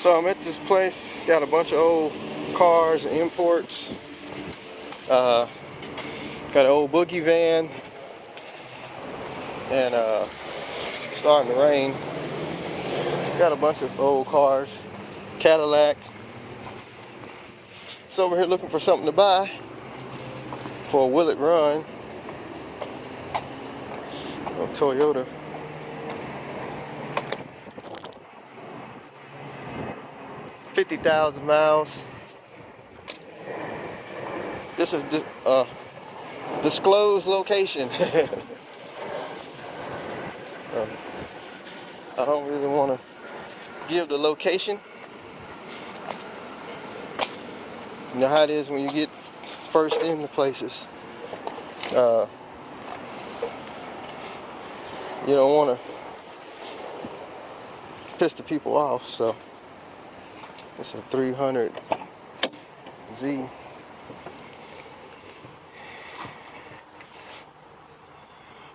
So I'm at this place, got a bunch of old cars and imports. Got an old boogie van, and starting to rain. Got a bunch of old cars, Cadillac. So over here looking for something to buy for a will it run. A Toyota. $50,000 miles. This is disclosed location. So I don't really want to give the location. You know how it is when you get first into places. You don't want to piss the people off, so it's a 300Z.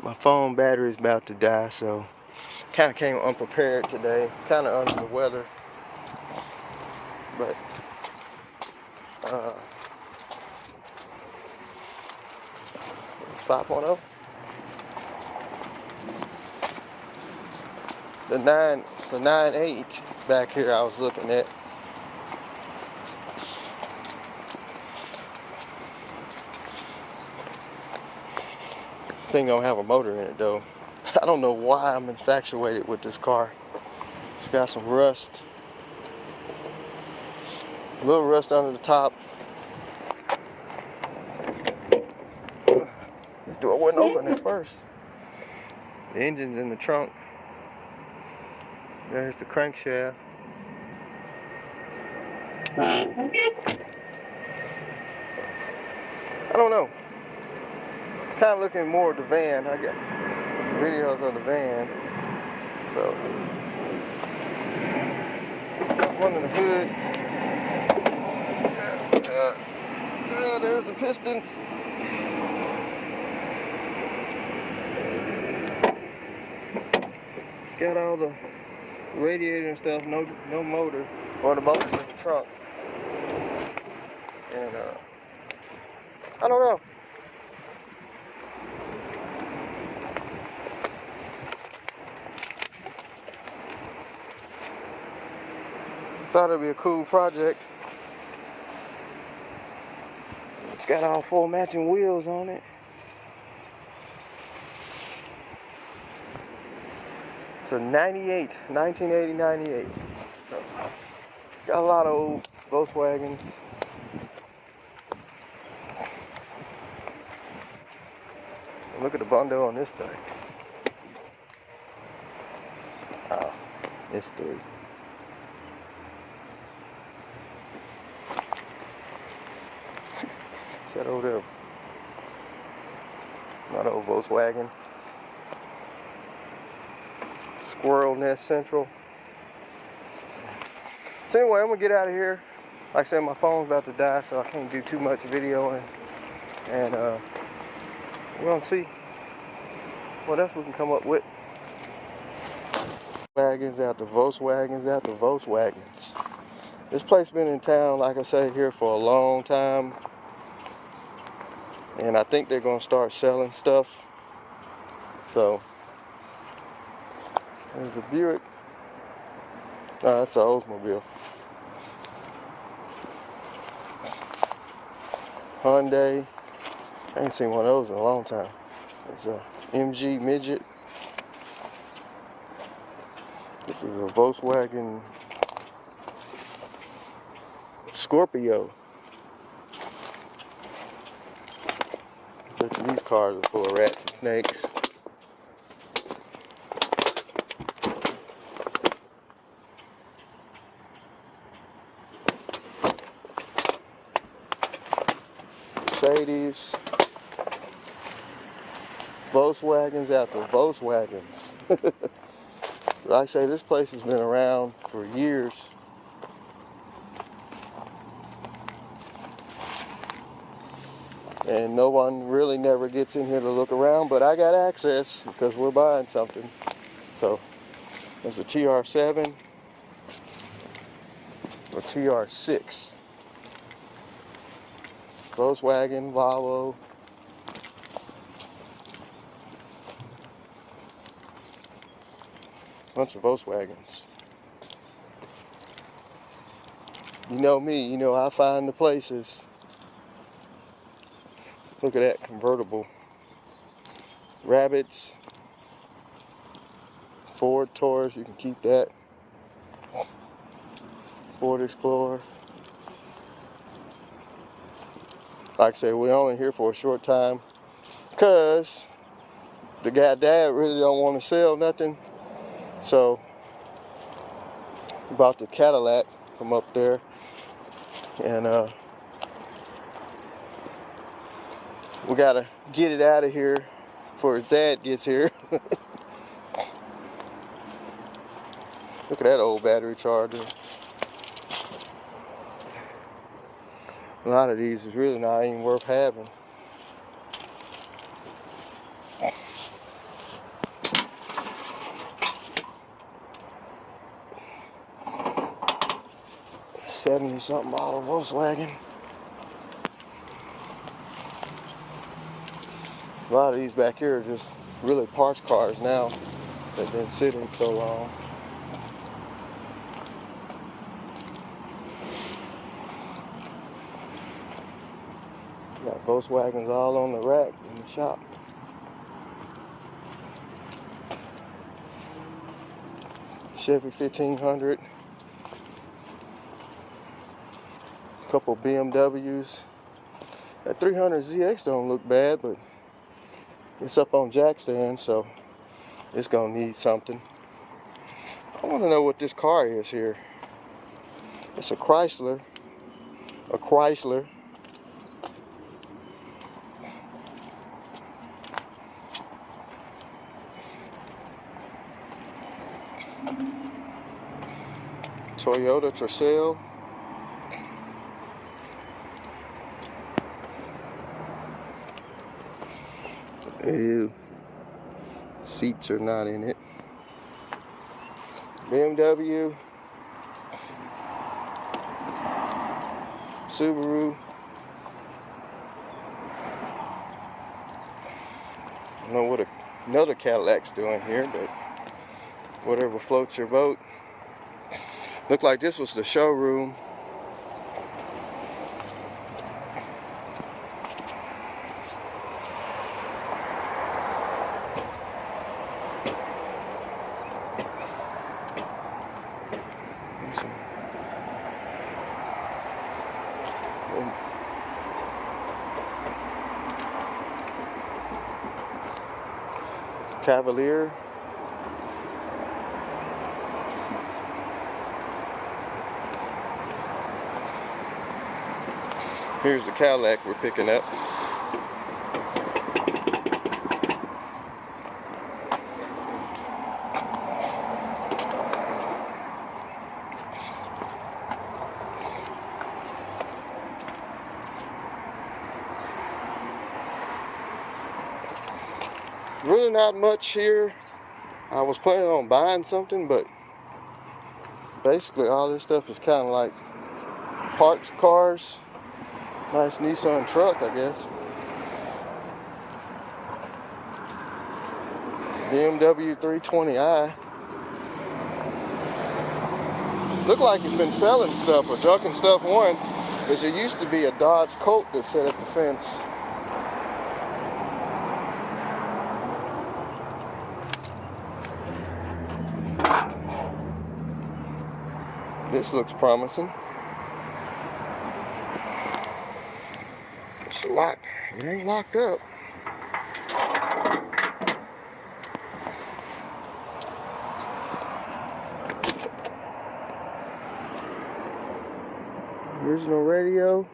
My phone battery is about to die, so kind of came unprepared today. Kind of under the weather, but 5.0. It's a 9.8 back here I was looking at. This thing don't have a motor in it though. I don't know why I'm infatuated with this car. It's got some rust. A little rust under the top. This door wasn't open at first. The engine's in the trunk. There's the crankshaft. I don't know. Kind of looking more at the van. I got videos of the van. So, got one in the hood. There's the pistons. It's got all the radiator and stuff, no motor, or the motor's in the trunk. And I don't know. Thought it'd be a cool project. It's got all 4 matching wheels on it. It's a 1980-98. So, got a lot of old Volkswagens. And look at the bundle on this thing. Oh, it's 3. That over there, not old Volkswagen. Squirrel Nest Central. So anyway, I'm gonna get out of here. Like I said, my phone's about to die, so I can't do too much videoing. And we're gonna see what else we can come up with. Wagons after Volkswagens after Volkswagens. This place been in town, like I say, here for a long time. And I think they're gonna start selling stuff. So there's a Buick. Oh, that's an Oldsmobile. Hyundai. I ain't seen one of those in a long time. It's a MG Midget. This is a Volkswagen Scorpio. These cars are full of rats and snakes. Mercedes. Volkswagens after Volkswagens. Like I say, this place has been around for years. And no one really never gets in here to look around, but I got access because we're buying something. So there's a TR7. or TR6. Volkswagen, Volvo. Bunch of Volkswagens. You know me, you know I find the places. Look at that convertible. Rabbits. Ford Taurus, you can keep that. Ford Explorer. Like I say, we're only here for a short time because the guy dad really don't want to sell nothing. So we bought the Cadillac from up there, and we gotta get it out of here before his dad gets here. Look at that old battery charger. A lot of these is really not even worth having. $70-something Volkswagen. A lot of these back here are just really parts cars now. They've been sitting so long. Got Volkswagens all on the rack in the shop. Chevy 1500. A couple BMWs. That 300ZX don't look bad, but it's up on jack stand, so it's gonna need something. I want to know what this car is here. It's a Chrysler. A Chrysler. Toyota Tercel. Ew. Seats are not in it. BMW. Subaru. I don't know what another Cadillac's doing here, but whatever floats your boat. Looked like this was the showroom. Cavalier. Here's the Cadillac we're picking up. Really not much here. I was planning on buying something, but basically all this stuff is kind of like parts cars. Nice Nissan truck, I guess. BMW 320i. Look like it's been selling stuff or ducking stuff one, because there used to be a Dodge Colt that sat at the fence. This looks promising. It's locked. It ain't locked up. Original radio.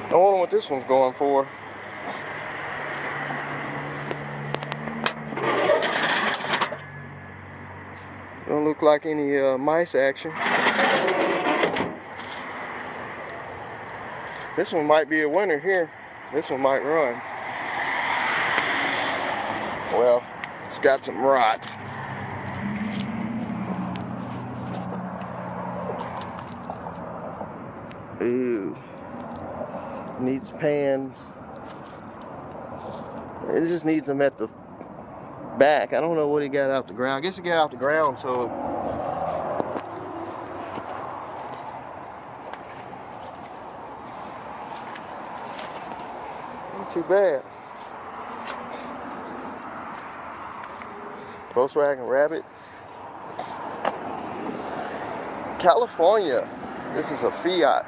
I wonder what this one's going for. Don't look like any mice action. This one might be a winner here. This one might run. Well, it's got some rot. Needs pans. It just needs them at the back. I don't know what he got out the ground. I guess he got out the ground, so not too bad. Volkswagen Rabbit. California. This is a Fiat.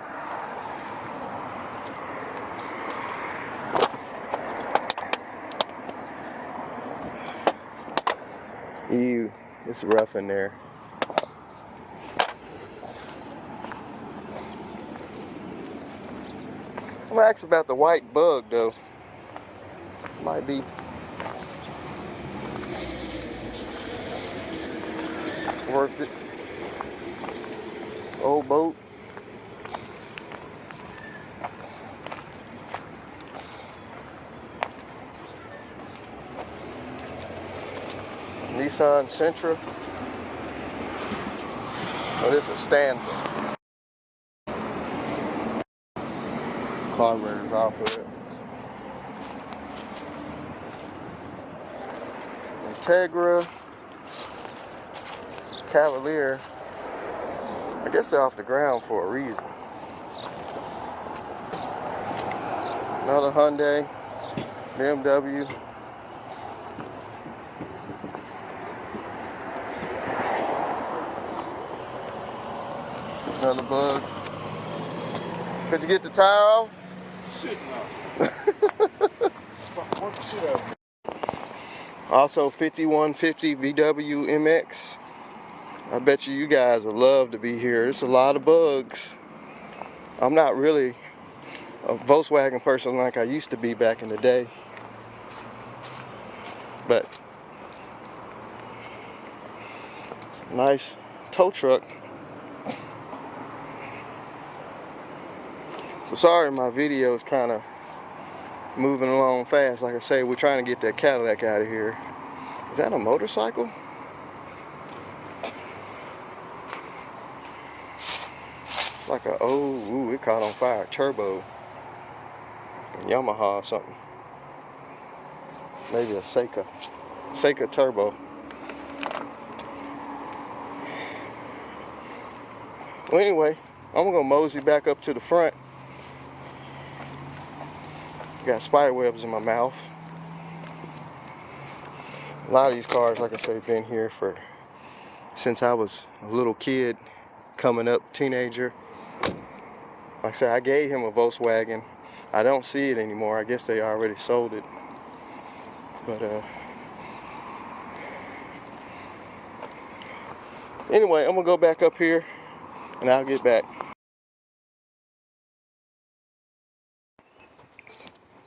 Ew, it's rough in there. I'm gonna ask about the white bug though. Might be worth it. Old boat. Nissan Sentra. Oh, this is a Stanza. Carburetor's off of it. Integra. Cavalier. I guess they're off the ground for a reason. Another Hyundai. BMW. Another bug. Could you get the tire off? Shit, no. Fuck the shit out. Also 5150 VW MX. I bet you guys would love to be here. There's a lot of bugs. I'm not really a Volkswagen person like I used to be back in the day. But it's a nice tow truck. So sorry my video is kind of moving along fast. Like I say, we're trying to get that Cadillac out of here. Is that a motorcycle? It's like a, ooh, it caught on fire. Turbo. A Yamaha or something. Maybe a Seika. Seika Turbo. Well, anyway, I'm gonna mosey back up to the front. Got spider webs in my mouth. A lot of these cars, like I say, been here for since I was a little kid, coming up, teenager. Like I said, I gave him a Volkswagen. I don't see it anymore. I guess they already sold it. But anyway, I'm gonna go back up here and I'll get back.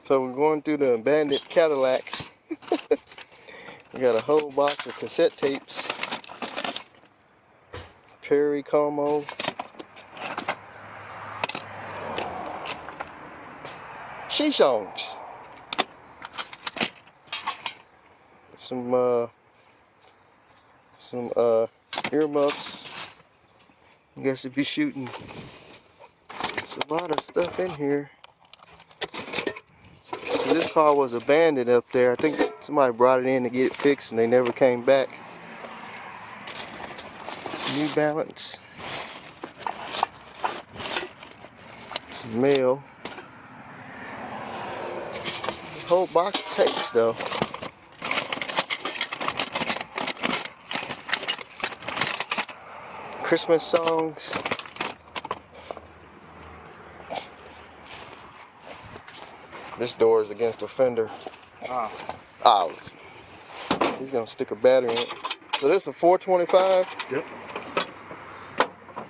So we're going through the abandoned Cadillac. We got a whole box of cassette tapes. Perry Como. Shishongs. Some earmuffs. I guess if you're shooting, there's a lot of stuff in here. So this car was abandoned up there. I think somebody brought it in to get it fixed and they never came back. New Balance. Some mail. A whole box of tapes though. Christmas songs. This door is against the fender. Oh, he's gonna stick a battery in it. So this is a 425? Yep.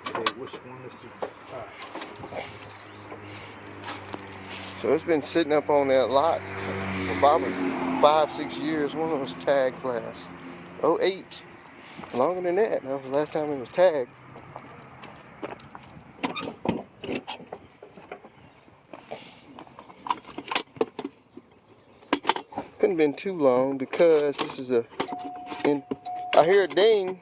Okay, which one is the... So it's been sitting up on that lot for probably 5-6 years. One of those tag glass. 08. Longer than that. That was the last time it was tagged. Couldn't been too long because this is a. I hear a ding.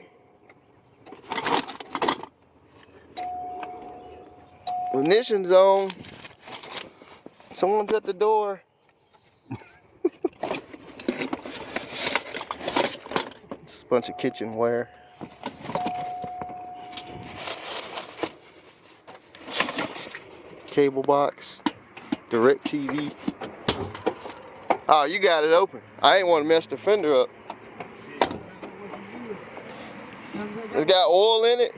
Ignition's on. Someone's at the door. Just a bunch of kitchenware. Cable box. Direct TV. Oh, you got it open. I ain't want to mess the fender up. It's got oil in it.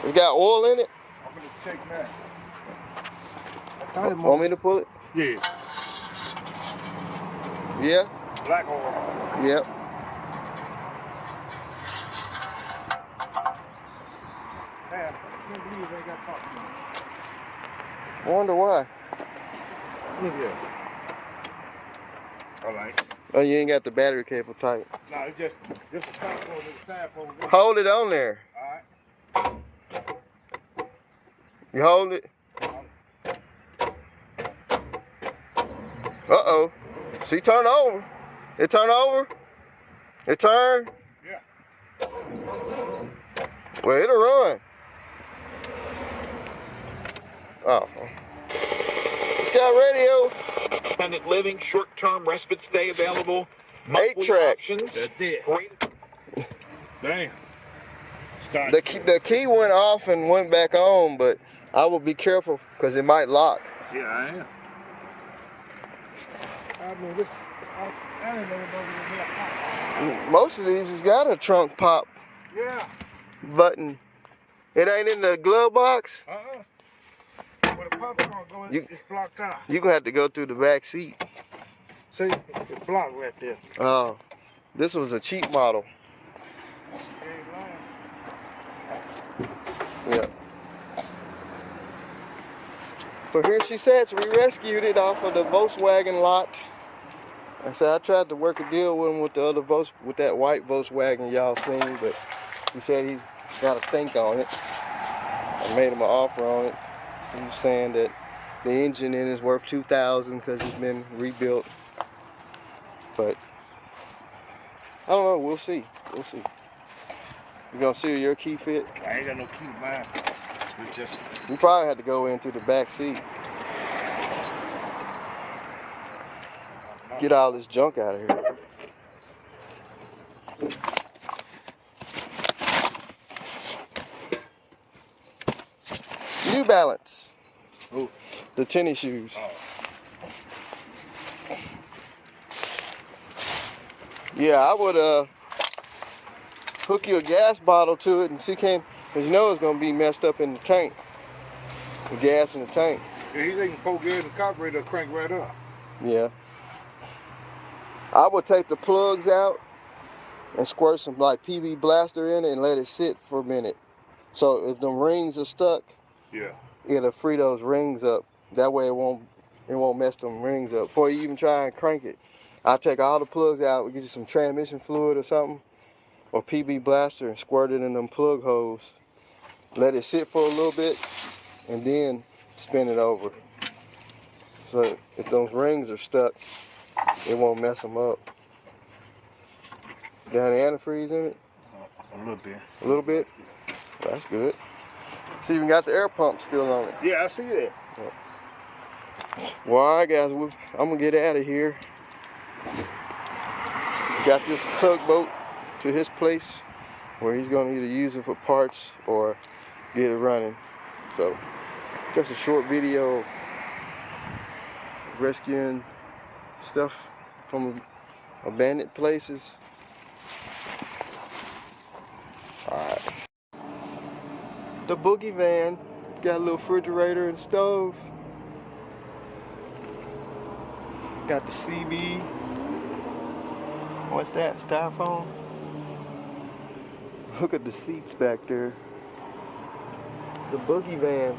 It's got oil in it. I'm gonna check that. Want me to pull it? Yeah. Yeah? Black oil. Yep. Damn, I can't believe they got pop. I wonder why. Look here. All right. Oh, you ain't got the battery cable tight. No, it's just a tap over there. Hold it on there. All right. You hold it. Uh-oh. See, turn over. It turn over. It turn. Yeah. Well, it'll run. Oh. It's got radio. Independent living, short-term respite stay available. 8-track. Options. That's it. Great. Damn. Start. The key went off and went back on, but I will be careful because it might lock. Yeah, I am. I mean, this. I didn't know it. Most of these has got a trunk pop Yeah. button. It ain't in the glove box. When the popcorn goes, it's blocked out. You gonna have to go through the back seat. See, it's blocked right there. Oh, this was a cheap model. You ain't lying. Yeah. But here she sits. We rescued it off of the Volkswagen lot. I said I tried to work a deal with him with the other with that white Volkswagen y'all seen, but he said he's got to think on it. I made him an offer on it. He was saying that the engine in is worth $2,000 because it's been rebuilt. But I don't know. We'll see. We'll see. You gonna see your key fit? I ain't got no key to mine. It's just. You probably had to go into the back seat. Get all this junk out of here. New Balance. Ooh. The tennis shoes. Oh. Yeah, I would hook you a gas bottle to it and see because you know it's gonna be messed up in the tank. The gas in the tank. Yeah, he's taking poke gas and carburetor crank right up. Yeah. I would take the plugs out and squirt some like PB blaster in it and let it sit for a minute. So if the rings are stuck, Yeah. it'll free those rings up. That way it won't mess them rings up. Before you even try and crank it, I'll take all the plugs out. We get you some transmission fluid or something, or PB blaster, and squirt it in them plug holes. Let it sit for a little bit, and then spin it over. So if those rings are stuck, it won't mess them up. Got any antifreeze in it? A little bit. A little bit? Well, that's good. See, even got the air pump still on it. Yeah, I see that. Well, all right, guys, I'm going to get out of here. Got this tugboat to his place where he's going to either use it for parts or get it running. So, just a short video of rescuing stuff from abandoned places. Alright. The boogie van got a little refrigerator and stove. Got the CB. What's that? Styrofoam? Look at the seats back there. The boogie van.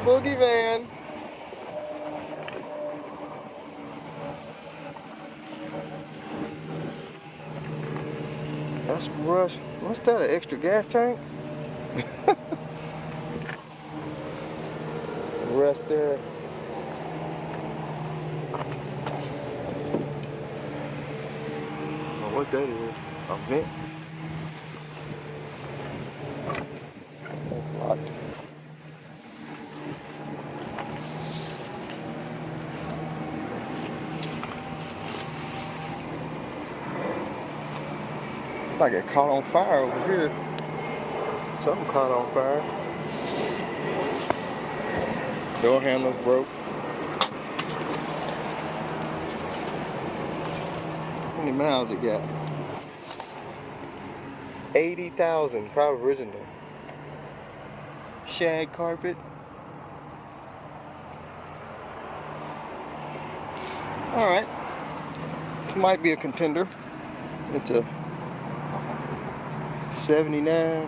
Boogie van. That's rush. What's that? An extra gas tank? rest there. I don't know what that is. A vent? That's locked. Like it caught on fire over here. Something caught on fire. Door handles broke. How many miles it got? 80,000, probably original. Shag carpet. Alright. Might be a contender. It's a 79.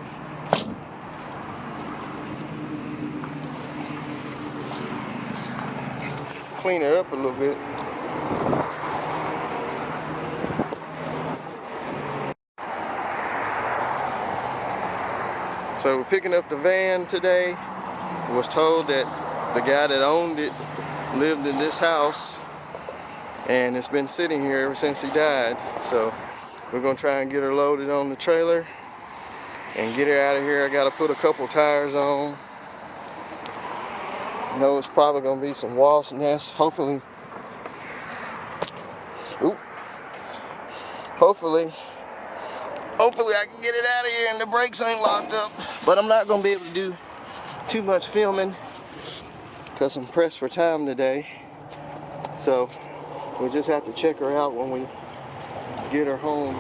Clean it up a little bit. So we're picking up the van today. I was told that the guy that owned it lived in this house and it's been sitting here ever since he died. So we're gonna try and get her loaded on the trailer and get her out of here. I gotta put a couple tires on. I know it's probably gonna be some wasp nests. Hopefully I can get it out of here and the brakes ain't locked up. But I'm not gonna be able to do too much filming because I'm pressed for time today. So we'll just have to check her out when we get her home.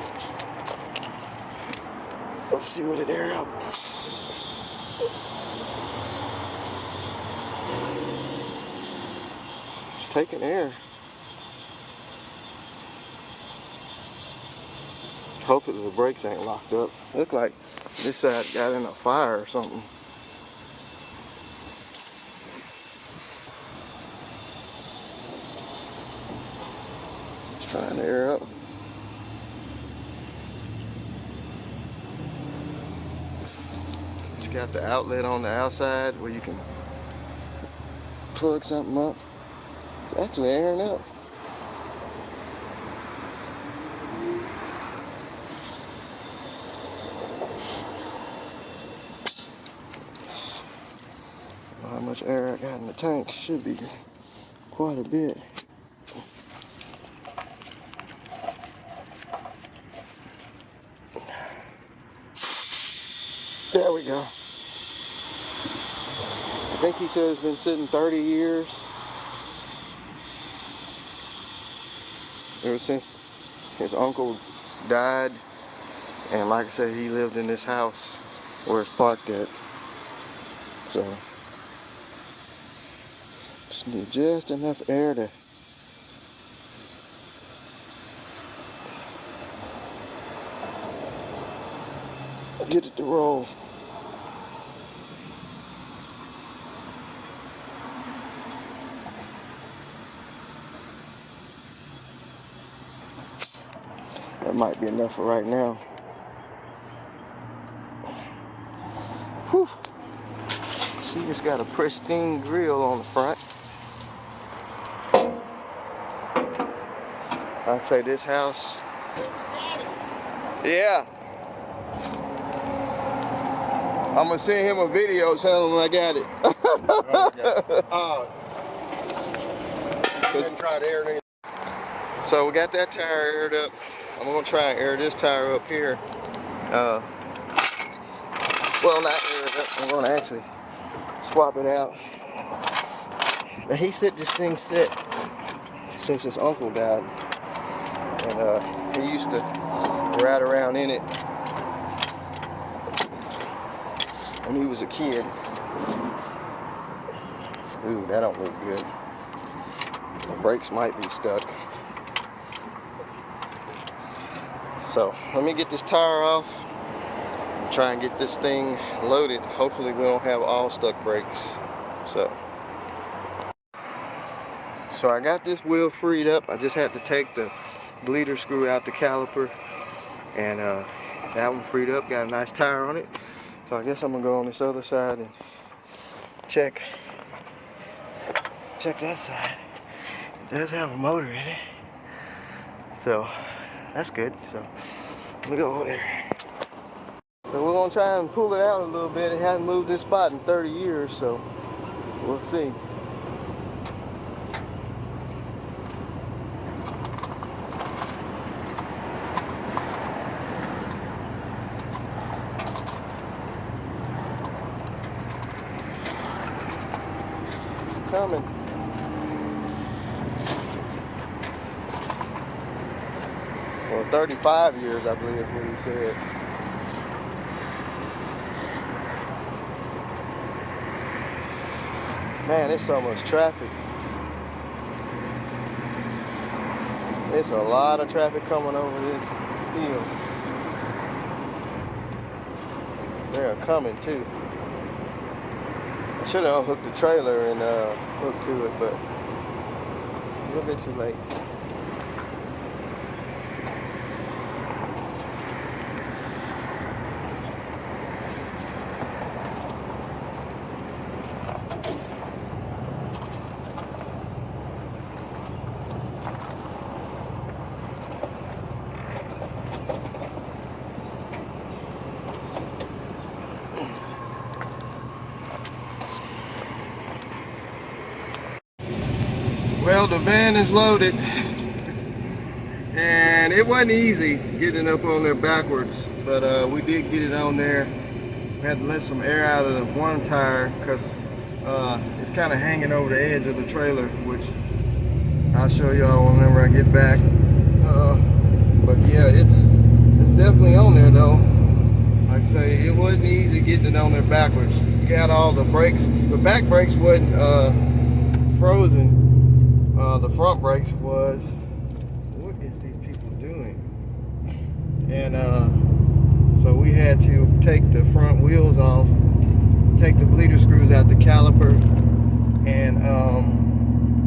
Let's see what it air out. It's taking air. Hopefully the brakes ain't locked up. Look like this side got in a fire or something. It's trying to air up. It's got the outlet on the outside where you can plug something up. It's actually airing up. How much air I got in the tank? Should be quite a bit. There we go. I think he said it's been sitting 30 years. Ever since his uncle died. And like I said, he lived in this house where it's parked at. So just need just enough air to get it to roll. That might be enough for right now. Whew. See, it's got a pristine grill on the front. I'd say this house. Yeah. I'm gonna send him a video telling him I got it. Didn't try to air it. So we got that tire aired up. I'm gonna try and air this tire up here. Well, not air it up. I'm gonna actually swap it out. Now he said this thing set since his uncle died, and he used to ride around in it when he was a kid. Ooh, that don't look good. The brakes might be stuck. So let me get this tire off and try and get this thing loaded. Hopefully we don't have all stuck brakes. So I got this wheel freed up. I just had to take the bleeder screw out the caliper, and that one freed up, got a nice tire on it. So I guess I'm gonna go on this other side and check check that side. It does have a motor in it. So that's good. So let me go over there. So we're gonna try and pull it out a little bit. It hasn't moved this spot in 30 years, so we'll see. It's coming. Well, 35 years, I believe is what he said. Man, there's so much traffic. There's a lot of traffic coming over this hill. They're coming too. I should have unhooked the trailer and hooked to it, but a little bit too late. Well, the van is loaded, and it wasn't easy getting up on there backwards, but we did get it on there. We had to let some air out of the one tire because it's kind of hanging over the edge of the trailer, which I'll show y'all whenever I get back. But yeah, it's definitely on there though. Like I say, it wasn't easy getting it on there backwards. You got all the brakes, the back brakes wasn't frozen. The front brakes was. What is these people doing? And so we had to take the front wheels off, take the bleeder screws out the caliper, and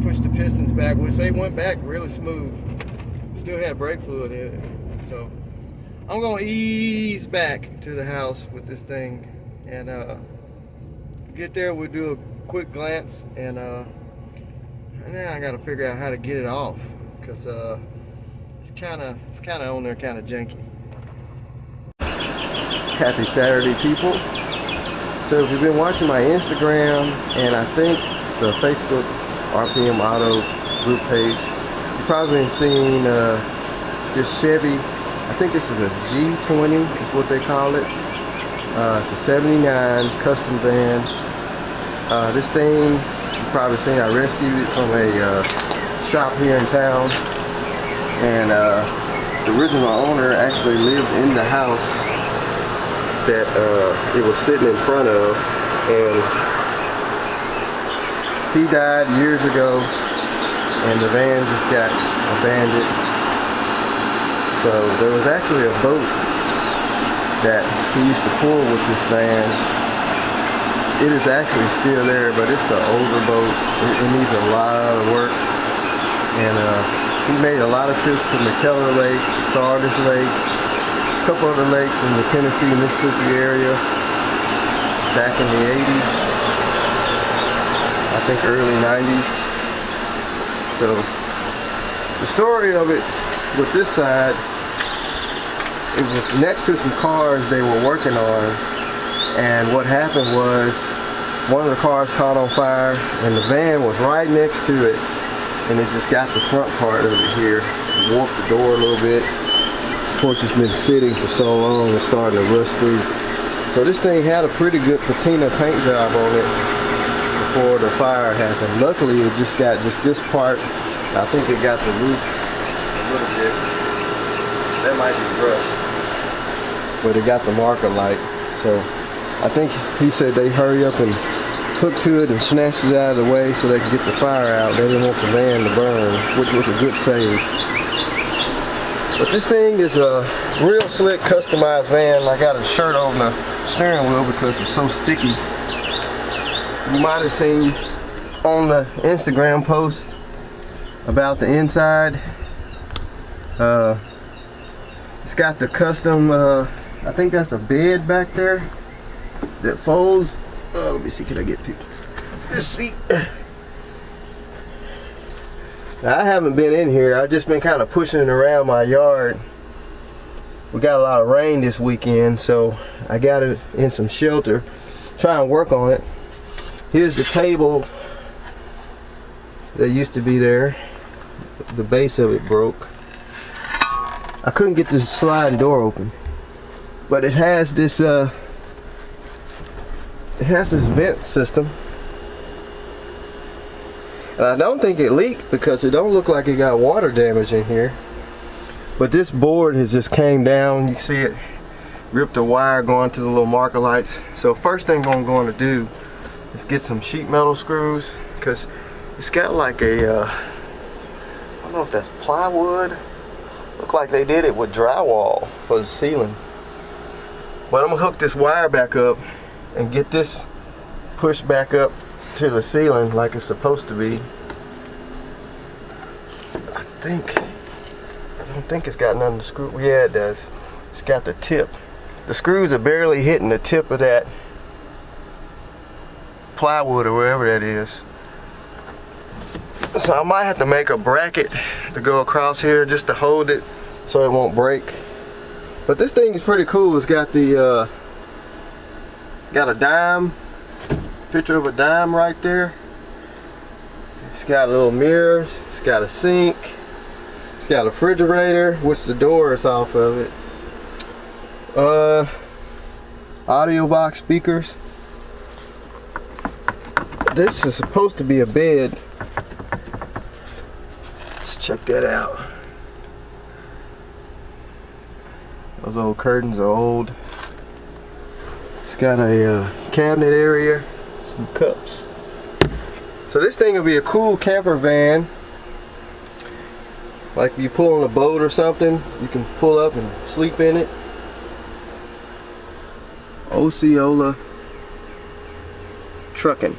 push the pistons back, which they went back really smooth. Still had brake fluid in it. So I'm gonna ease back to the house with this thing, and get there. We'll do a quick glance, and then I gotta figure out how to get it off, because it's kind of on there, kind of janky. Happy Saturday, people. So if you've been watching my Instagram and I think the Facebook RPM Auto group page, you've probably seen this Chevy. I think this is a G20 is what they call it. It's a 79 custom van. This thing, you've probably seen, I rescued it from a shop here in town, and the original owner actually lived in the house that it was sitting in front of, and he died years ago, and the van just got abandoned. So there was actually a boat that he used to pull with this van. It is actually still there, but it's an older boat. It needs a lot of work, and he made a lot of trips to McKellar Lake, Sardis Lake, a couple other lakes in the Tennessee, Mississippi area back in the 80s, I think early 90s. So the story of it with this side, it was next to some cars they were working on, and what happened was one of the cars caught on fire and the van was right next to it, and it just got the front part of it here, warped the door a little bit. Of course, it's been sitting for so long, it's starting to rust through. So this thing had a pretty good patina paint job on it before the fire happened. Luckily, it just got just this part. I think it got the roof a little bit. That might be rust, but it got the marker light. So I think he said they hurry up and hook to it and snatched it out of the way so they could get the fire out. They didn't want the van to burn, which was a good save. But this thing is a real slick, customized van. I got a shirt on the steering wheel because it's so sticky. You might have seen on the Instagram post about the inside. It's got the custom, I think that's a bed back there that folds. Let me see, can I get people? This seat. Now, I haven't been in here. I've just been kind of pushing it around my yard. We got a lot of rain this weekend, so I got it in some shelter. Try and work on it. Here's the table that used to be there. The base of it broke. I couldn't get the sliding door open, but it has this vent system, and I don't think it leaked because it don't look like it got water damage in here. But this board has just came down. You see it ripped the wire going to the little marker lights. So first thing I'm going to do is get some sheet metal screws, because it's got like a I don't know if that's plywood. Look like they did it with drywall for the ceiling. But I'm gonna hook this wire back up and get this pushed back up to the ceiling like it's supposed to be. I don't think it's got nothing to screw. Yeah, it does. It's got the tip. The screws are barely hitting the tip of that plywood or wherever that is. So I might have to make a bracket to go across here just to hold it so it won't break. But this thing is pretty cool. It's got the got a dime, picture of a dime right there. It's got little mirrors. It's got a sink. It's got a refrigerator, which the door is off of it. Audio box speakers. This is supposed to be a bed. Let's check that out. Those old curtains are old. It's got a cabinet area, some cups. So this thing will be a cool camper van. Like if you pull on a boat or something, you can pull up and sleep in it. Osceola Trucking.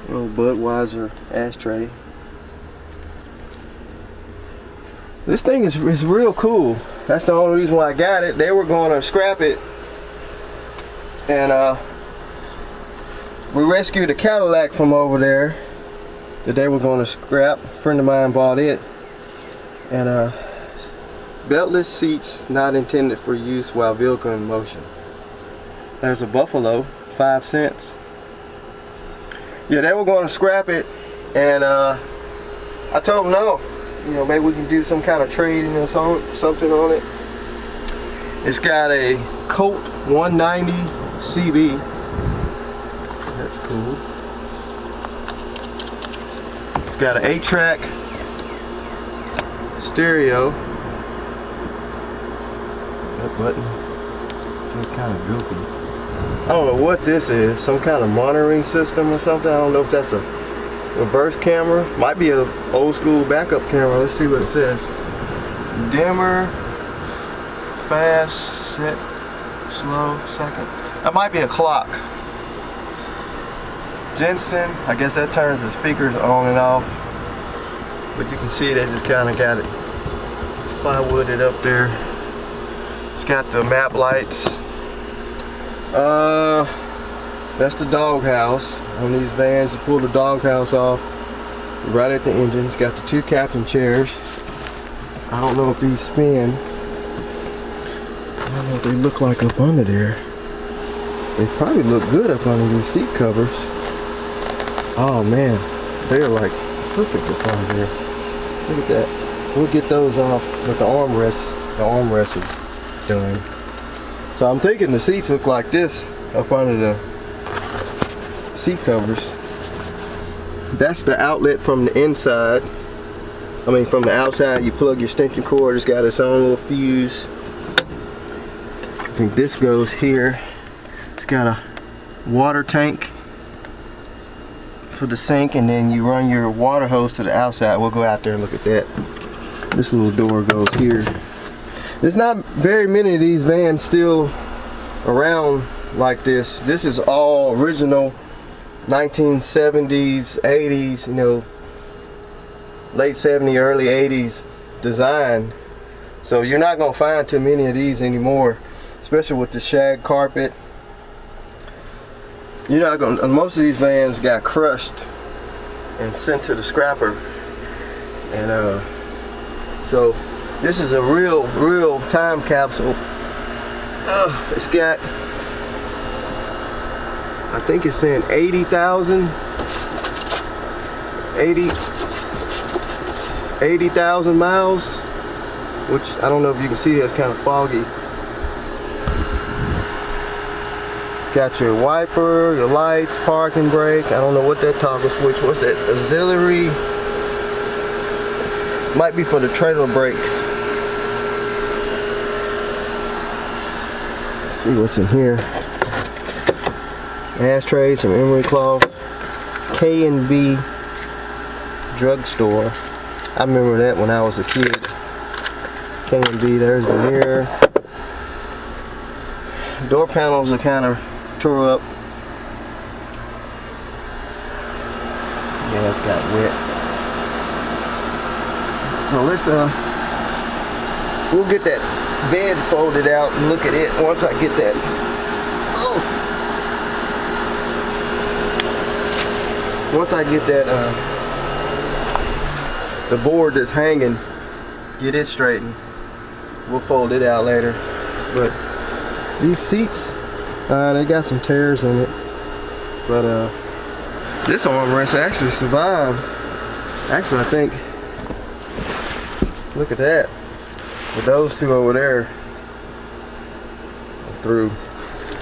Little Budweiser ashtray. This thing is real cool. That's the only reason why I got it. They were going to scrap it, and we rescued a Cadillac from over there that they were going to scrap. A friend of mine bought it, and beltless seats not intended for use while vehicle in motion. There's a Buffalo, 5 cents. Yeah, they were going to scrap it, and I told them no. You know, maybe we can do some kind of trading or something on it. It's got a Colt 190 CB. That's cool. It's got an 8-track stereo. That button is kind of goofy. I don't know what this is. Some kind of monitoring system or something. I don't know if that's a reverse camera. Might be an old school backup camera. Let's see what it says. Dimmer, fast, set, slow, second. That might be a clock. Jensen, I guess that turns the speakers on and off. But you can see they just kind of got it plywooded up there. It's got the map lights. That's the doghouse. On these vans, you pull the doghouse off right at the engine. It's got the 2 captain chairs. I don't know if these spin. I don't know what they look like up under there. They probably look good up under these seat covers. Oh man, they're like perfect up under there. Look at that. We'll get those off with the armrests. The armrest is done. So I'm thinking the seats look like this up under the seat covers. That's the outlet from the inside. I mean, from the outside, you plug your extension cord. It's got its own little fuse. I think this goes here. It's got a water tank for the sink, and then you run your water hose to the outside. We'll go out there and look at that. This little door goes here. There's not very many of these vans still around like this. This is all original 1970s, 80s, you know, late 70s, early 80s design. So you're not gonna find too many of these anymore, especially with the shag carpet. You're not gonna. Most of these vans got crushed and sent to the scrapper. And so this is a real time capsule. It's got, I think it's saying 80,000 miles, which I don't know if you can see, that's kind of foggy. It's got your wiper, your lights, parking brake. I don't know what that toggle switch was. That auxiliary might be for the trailer brakes. Let's see what's in here. Ashtray, some emery cloth, K&B drugstore. I remember that when I was a kid. K&B, there's the mirror. Door panels are kind of tore up. Yeah, it's got wet. So let's we'll get that bed folded out and look at it once I get that. Once I get that the board that's hanging, get it straightened, we'll fold it out later. But these seats, they got some tears in it, but this armrest actually survived. Actually, I think, look at that, with those two over there through.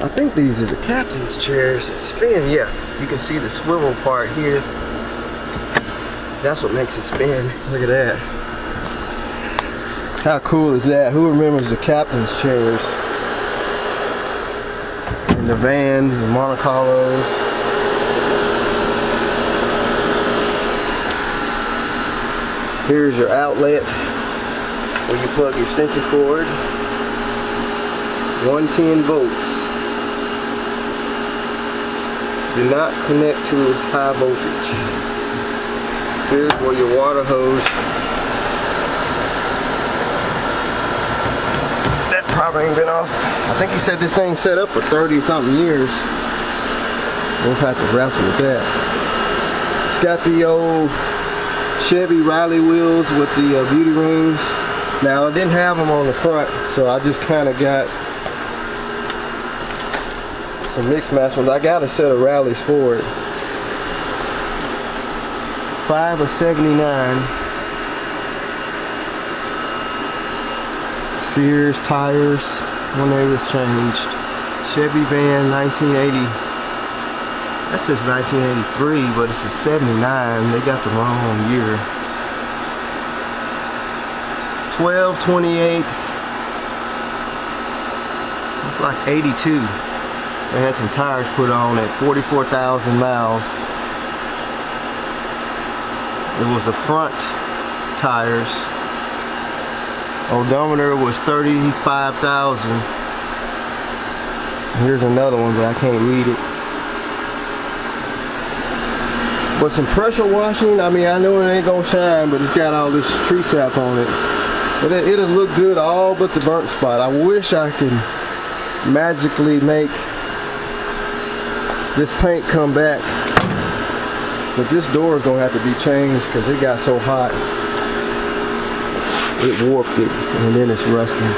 I think these are the captain's chairs that spin. Yeah, you can see the swivel part here. That's what makes it spin. Look at that. How cool is that? Who remembers the captain's chairs? And the vans, the Monte Carlos. Here's your outlet where you plug your extension cord. 110 volts. Do not connect to high voltage. Here's where your water hose. That probably ain't been off. I think he said this thing's set up for 30 something years. We'll have to wrestle with that. It's got the old Chevy Riley wheels with the beauty rings. Now I didn't have them on the front, so I just kind of got some mixed match ones. I got a set of rallies for it. 5 of 79. Sears tires when they was changed. Chevy van 1980. That says 1983, but it's a 79. They got the wrong year. 1228. Looks like 82. They had some tires put on at 44,000 miles. It was the front tires. Odometer was 35,000. Here's another one, but I can't read it. But some pressure washing. I mean, I know it ain't gonna shine, but it's got all this tree sap on it. But it'll look good all but the burnt spot. I wish I could magically make this paint come back, but this door is gonna have to be changed because it got so hot. It warped it, and then it's rusting.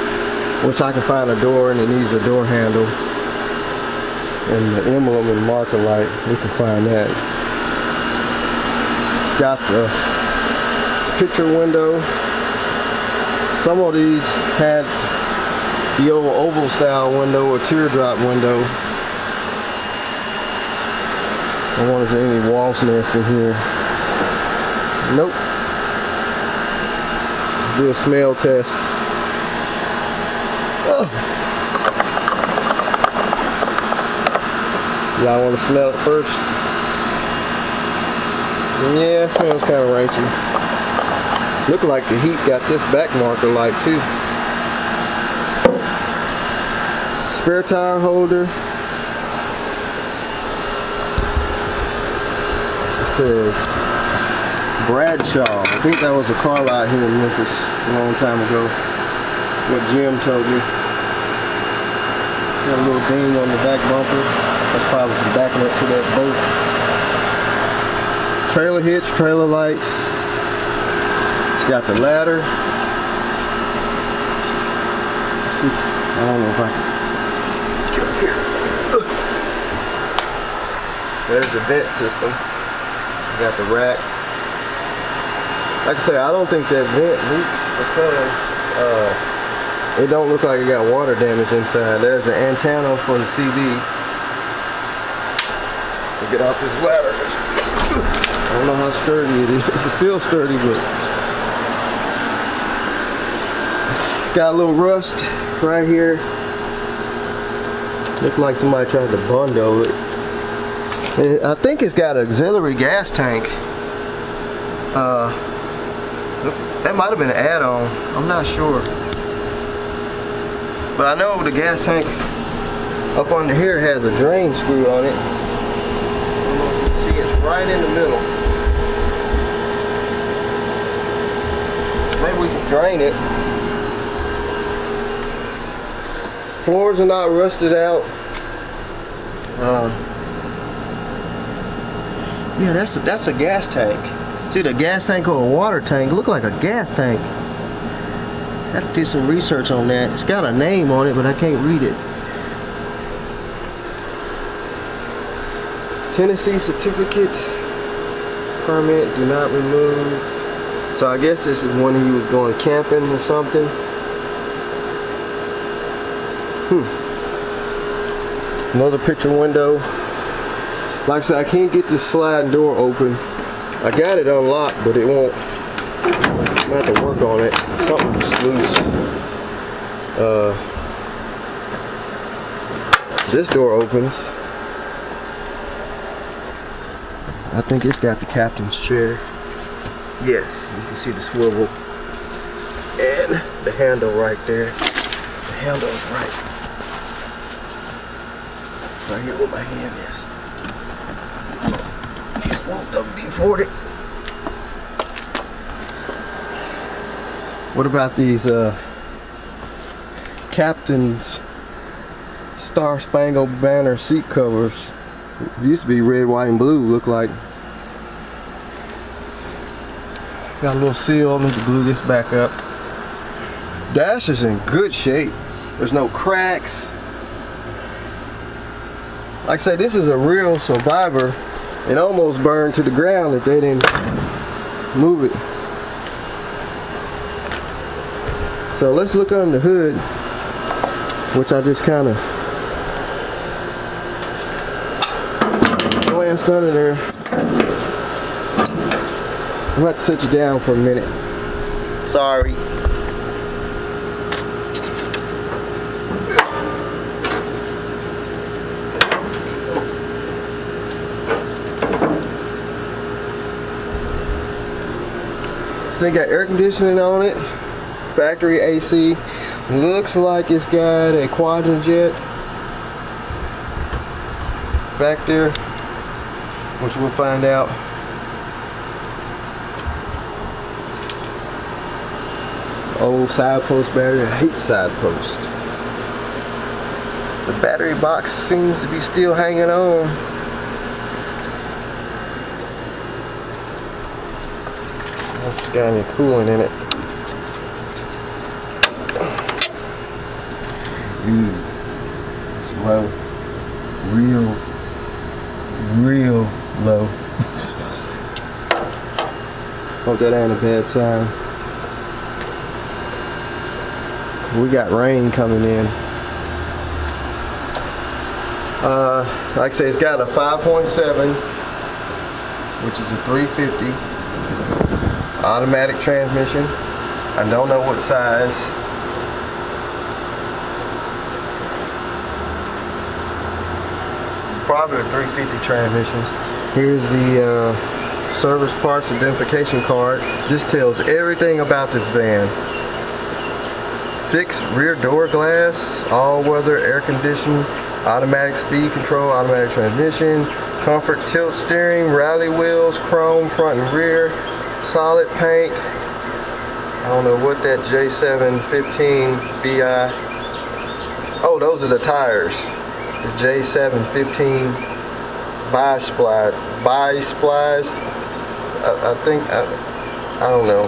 Wish I can find a door and it needs a door handle and the emblem and marker light. We can find that. It's got the picture window. Some of these had the old oval style window or teardrop window. I wonder if there's any wasp nests in here. Nope. Do a smell test. Ugh. Y'all want to smell it first? Yeah, it smells kind of ranchy. Look like the heat got this back marker light too. Spare tire holder. Says Bradshaw. I think that was a car lot here in Memphis a long time ago. What Jim told me. Got a little ding on the back bumper. That's probably backing up to that boat. trailer hitch, trailer lights. It's got the ladder. Let's see. I don't know if I can get up here. There's the vent system. You got the rack. Like I say, I don't think that vent leaks because it don't look like it got water damage inside. There's the antenna for the CV. We'll get off this ladder. I don't know how sturdy it is. It feels sturdy, but got a little rust right here. Looked like somebody tried to bundo it. And I think it's got an auxiliary gas tank. That might have been an add-on. I'm not sure. But I know the gas tank up under here has a drain screw on it. I don't know if you can see, it's right in the middle. Maybe we can drain it. Floors are not rusted out. Yeah, that's a gas tank. See, the gas tank or a water tank look like a gas tank. I have to do some research on that. It's got a name on it, but I can't read it. Tennessee certificate, permit, do not remove. So I guess this is when he was going camping or something. Another picture window. Like I said, I can't get this sliding door open. I got it unlocked, but it won't. I'm gonna have to work on it. Something's loose. This door opens. I think it's got the captain's chair. Yes, you can see the swivel and the handle right there. The handle is right here where my hand is. These little WD-40. What about these Captain's Star Spangled Banner seat covers? It used to be red, white, and blue. Look like. Got a little seal. I need to glue this back up. Dash is in good shape. There's no cracks. Like I say, this is a real Survivor. It almost burned to the ground if they didn't move it. So let's look under the hood, which I just kind of glanced under there. I'm going to have to sit you down for a minute. Sorry. So you got air conditioning on it, factory AC. Looks like it's got a quadrant jet back there, which we'll find out. Old side post battery. I hate side post. The battery box seems to be still hanging on. It's got any coolant in it. It's low. Real low. Hope that ain't a bad time. We got rain coming in. Like I say, it's got a 5.7, which is a 350 automatic transmission. I don't know what size. Probably a 350 transmission. Here's the service parts identification card. This tells everything about this van. Fixed rear door glass, all-weather air conditioning, automatic speed control, automatic transmission, comfort tilt steering, rally wheels, chrome front and rear, solid paint. I don't know what that J715 BI. Oh, those are the tires. The J715 bi-splice I think, I don't know.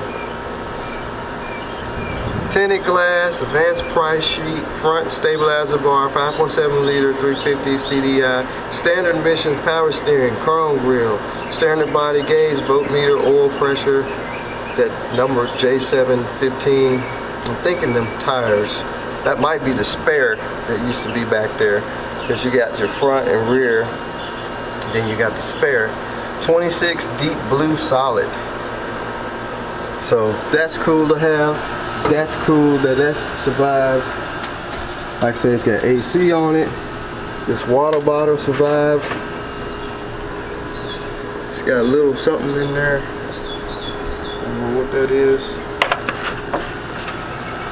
Tinted glass, advanced price sheet, front stabilizer bar, 5.7 liter, 350 CDI, standard emission power steering, chrome grille, standard body gauge, voltmeter, oil pressure, that number J715. I'm thinking them tires. That might be the spare that used to be back there, because you got your front and rear, then you got the spare. 26 deep blue solid. So that's cool to have. That's cool that that's survived. Like I said, it's got AC on it. This water bottle survived. It's got a little something in there. I don't know what that is.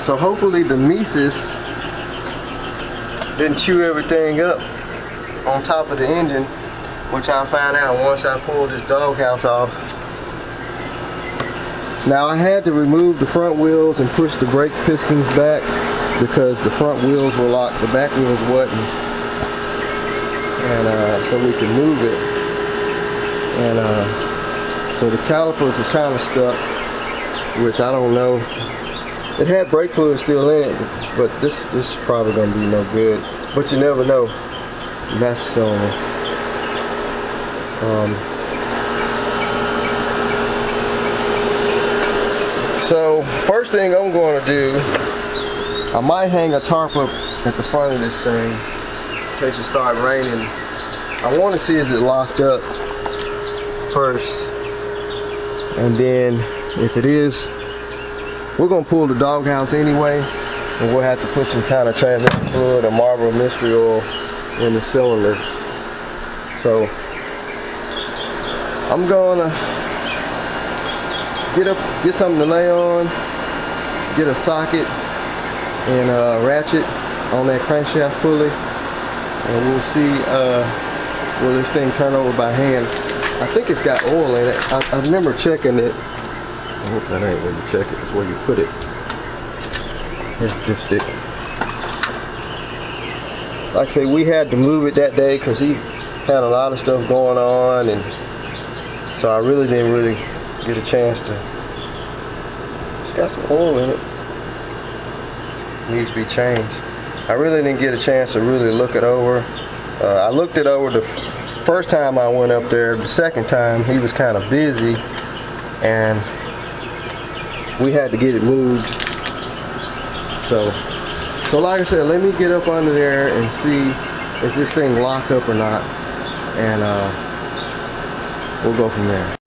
So hopefully the Mises didn't chew everything up on top of the engine, which I'll find out once I pull this doghouse off. Now I had to remove the front wheels and push the brake pistons back because the front wheels were locked, the back wheels wasn't. And so we can move it. And so the calipers are kind of stuck, which I don't know. It had brake fluid still in it, but this is probably gonna be no good. But you never know. And that's so first thing I'm going to do, I might hang a tarp up at the front of this thing in case it starts raining. I want to see is it locked up first, and then if it is, we're going to pull the doghouse anyway, and we'll have to put some kind of transmission fluid or Marlboro mystery oil in the cylinders. So I'm going to get something to lay on, get a socket and a ratchet on that crankshaft pulley, and we'll see will this thing turn over by hand. I think it's got oil in it. I remember checking it. I hope that ain't where you check it, it's where you put it. Here's the dipstick. Like I say, we had to move it that day because he had a lot of stuff going on, and so I really didn't get a chance to. It's got some oil in it. Needs to be changed. I really didn't get a chance to really look it over. I looked it over the first time I went up there. The second time he was kind of busy, and we had to get it moved. So like I said, let me get up under there and see is this thing locked up or not, and we'll go from there.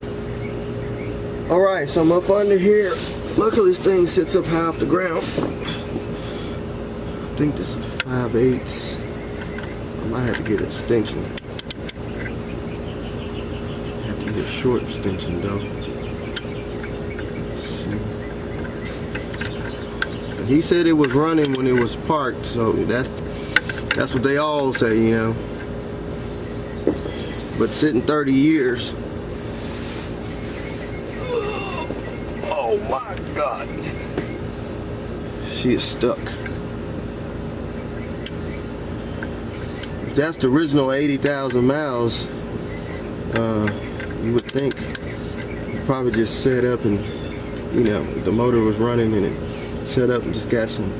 Alright, so I'm up under here. Luckily this thing sits up high off the ground. I think this is 5/8. I might have to get an extension. Have to get a short extension though. Let's see. And he said it was running when it was parked, so that's what they all say, you know. But sitting 30 years. Oh my God. She is stuck. If that's the original 80,000 miles, you would think you probably just set up and, you know, the motor was running and it set up and just got some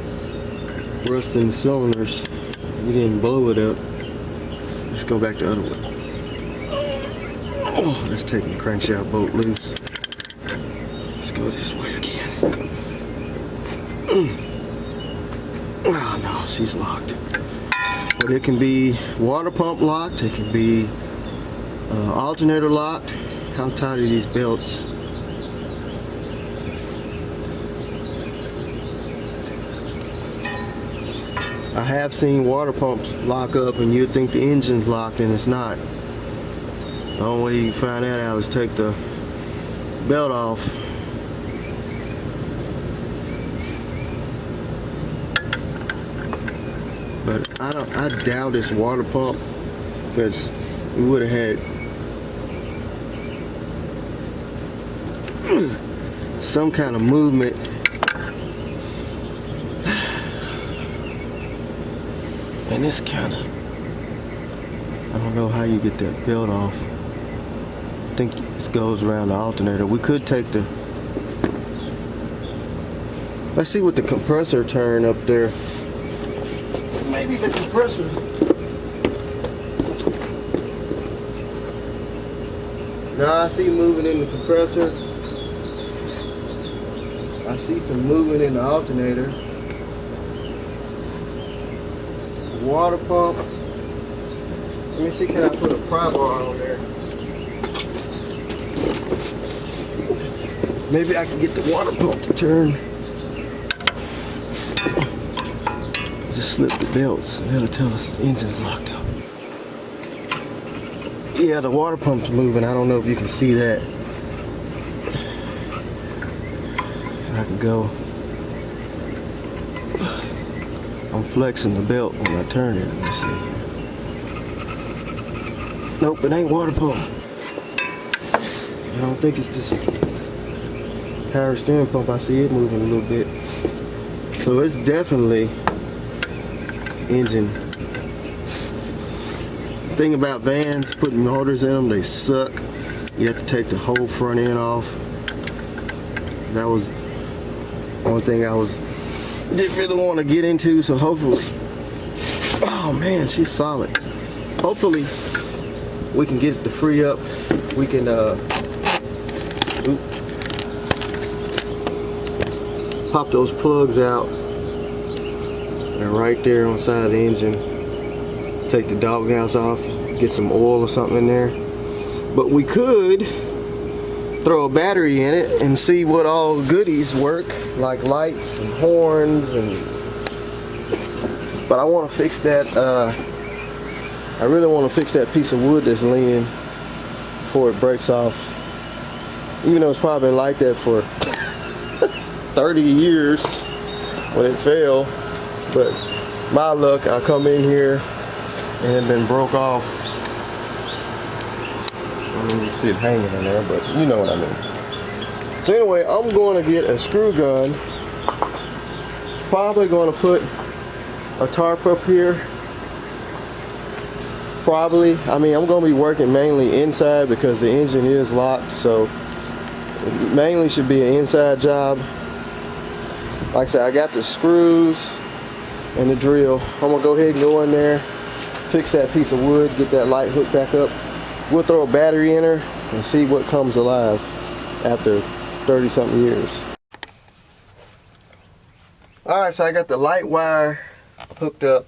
rust in the cylinders. We didn't blow it up. Let's go back the other way. Oh, that's taking the crankshaft bolt loose. Let's go this way again. Oh no, she's locked. But it can be water pump locked, it can be alternator locked. How tight are these belts? I have seen water pumps lock up and you'd think the engine's locked and it's not. The only way you find that out is take the belt off. But I doubt it's water pump, because we would have had some kind of movement. And it's kind of, I don't know how you get that belt off. think this goes around the alternator. We could take the, let's see what the compressor turn up there. Maybe the compressor. Now I see moving in the compressor. I see some movement in the alternator. Water pump. Let me see, can I put a pry bar on there? Maybe I can get the water pump to turn. Just slip the belts and that'll tell us the engine's locked up. Yeah, the water pump's moving. I don't know if you can see that. I can go. I'm flexing the belt when I turn it. Let me see. Nope, it ain't water pump. I don't think it's this power steering pump. I see it moving a little bit. So it's definitely engine. The thing about vans, putting motors in them, they suck. You have to take the whole front end off. That was one thing I didn't really want to get into, so hopefully, oh man, she's solid. Hopefully we can get it to free up. We can pop those plugs out, and right there on the side of the engine, take the doghouse off, get some oil or something in there. But we could throw a battery in it and see what all goodies work, like lights and horns, but I want to fix that. I really want to fix that piece of wood that's leaning before it breaks off. Even though it's probably been like that for 30 years when it fell, but my luck, I come in here and it been broke off. I mean, you see it hanging in there, but you know what I mean. So anyway, I'm going to get a screw gun. Probably going to put a tarp up here. Probably. I mean, I'm going to be working mainly inside because the engine is locked, so it mainly should be an inside job. Like I said, I got the screws and the drill. I'm going to go ahead and go in there, fix that piece of wood, get that light hooked back up. We'll throw a battery in her and see what comes alive after 30 something years. Alright, so I got the light wire hooked up.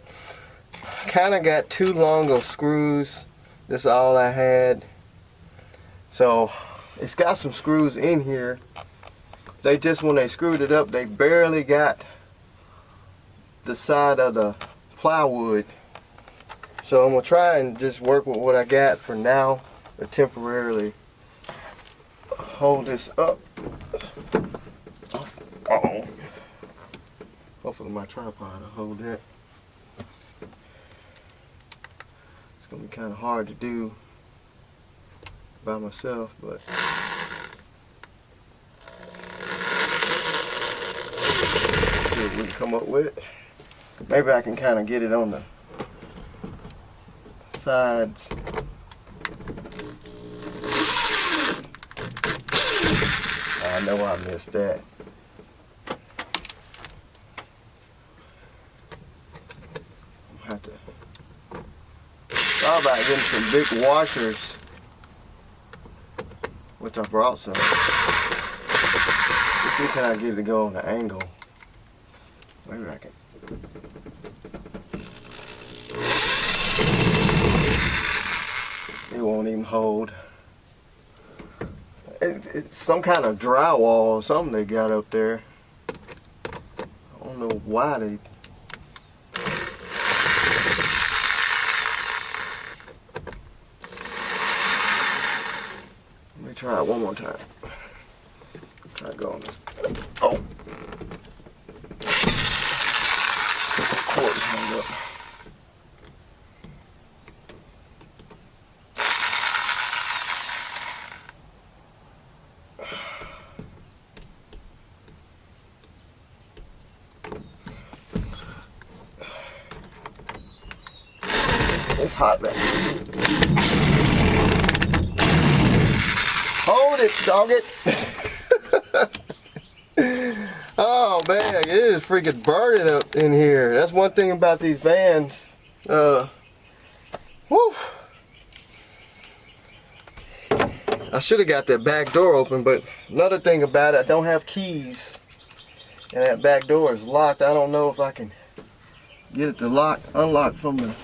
Kind of got too long of screws. This is all I had. So it's got some screws in here. They just, when they screwed it up, they barely got the side of the plywood. So I'm going to try and just work with what I got for now, to temporarily hold this up. Uh-oh. Hopefully my tripod will hold that. It's going to be kind of hard to do by myself, but see what we can come up with. Maybe I can kind of get it on the sides. I know I missed that. I'll have to. Thought about getting some big washers, which I brought some. Let's see, can I get it to go on the angle? Maybe I can. It won't even hold. It's some kind of drywall or something they got up there. I don't know why they. Let me try it one more time. Try to go on this. Oh. Cord hung up. It's hot back. load it, dog it. Oh man, it is freaking burning up in here. That's one thing about these vans. Woo. I should have got that back door open, but another thing about it, I don't have keys. And that back door is locked. I don't know if I can get it to unlock from the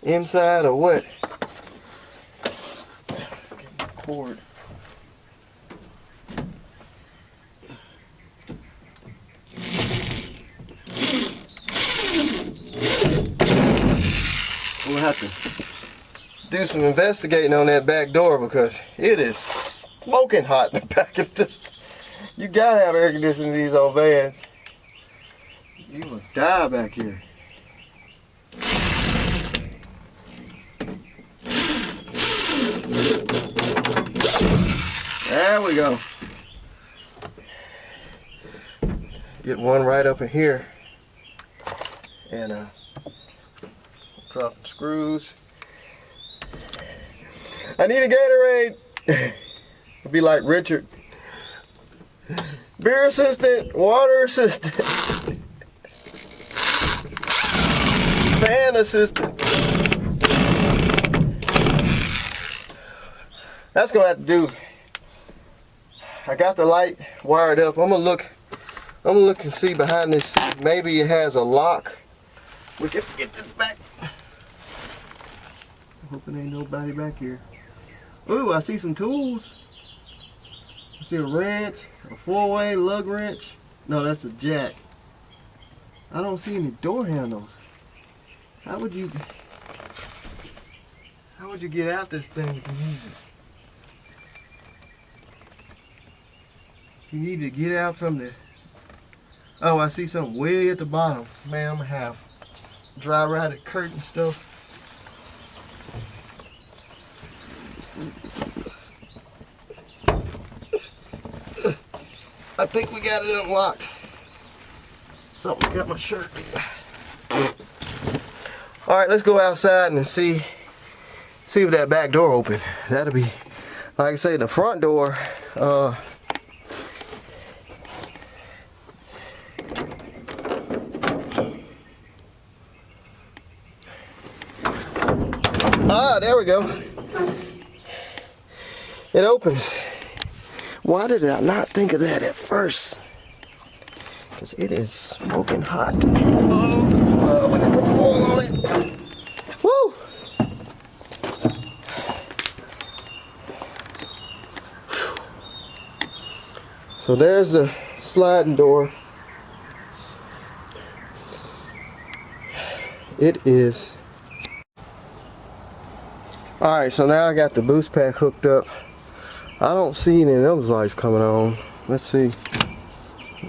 inside or what. Get my cord. We'll have to do some investigating on that back door because it is smoking hot in the back. It's just, you gotta have air conditioning in these old vans. You will die back here. There we go. Get one right up in here. And drop the screws. I need a Gatorade. It'll be like Richard. Beer assistant, water assistant, fan assistant. That's gonna have to do. I got the light wired up. I'm gonna look and see behind this seat. Maybe it has a lock. We can get this back. I'm hoping ain't nobody back here. Ooh, I see some tools. I see a wrench, a 4-way lug wrench. No, that's a jack. I don't see any door handles. How would you get out this thing if you need it? You need to get out from the... Oh, I see something way at the bottom. Man, I'm gonna have dry rotted curtain stuff. I think we got it unlocked. Something got my shirt. All right, let's go outside and see if that back door open. That'll be, like I say, the front door. There we go. It opens. Why did I not think of that at first? Because it is smoking hot. Oh, when I put the oil on it. Woo! So there's the sliding door. It is. Alright, so now I got the boost pack hooked up. I don't see any of those lights coming on. Let's see.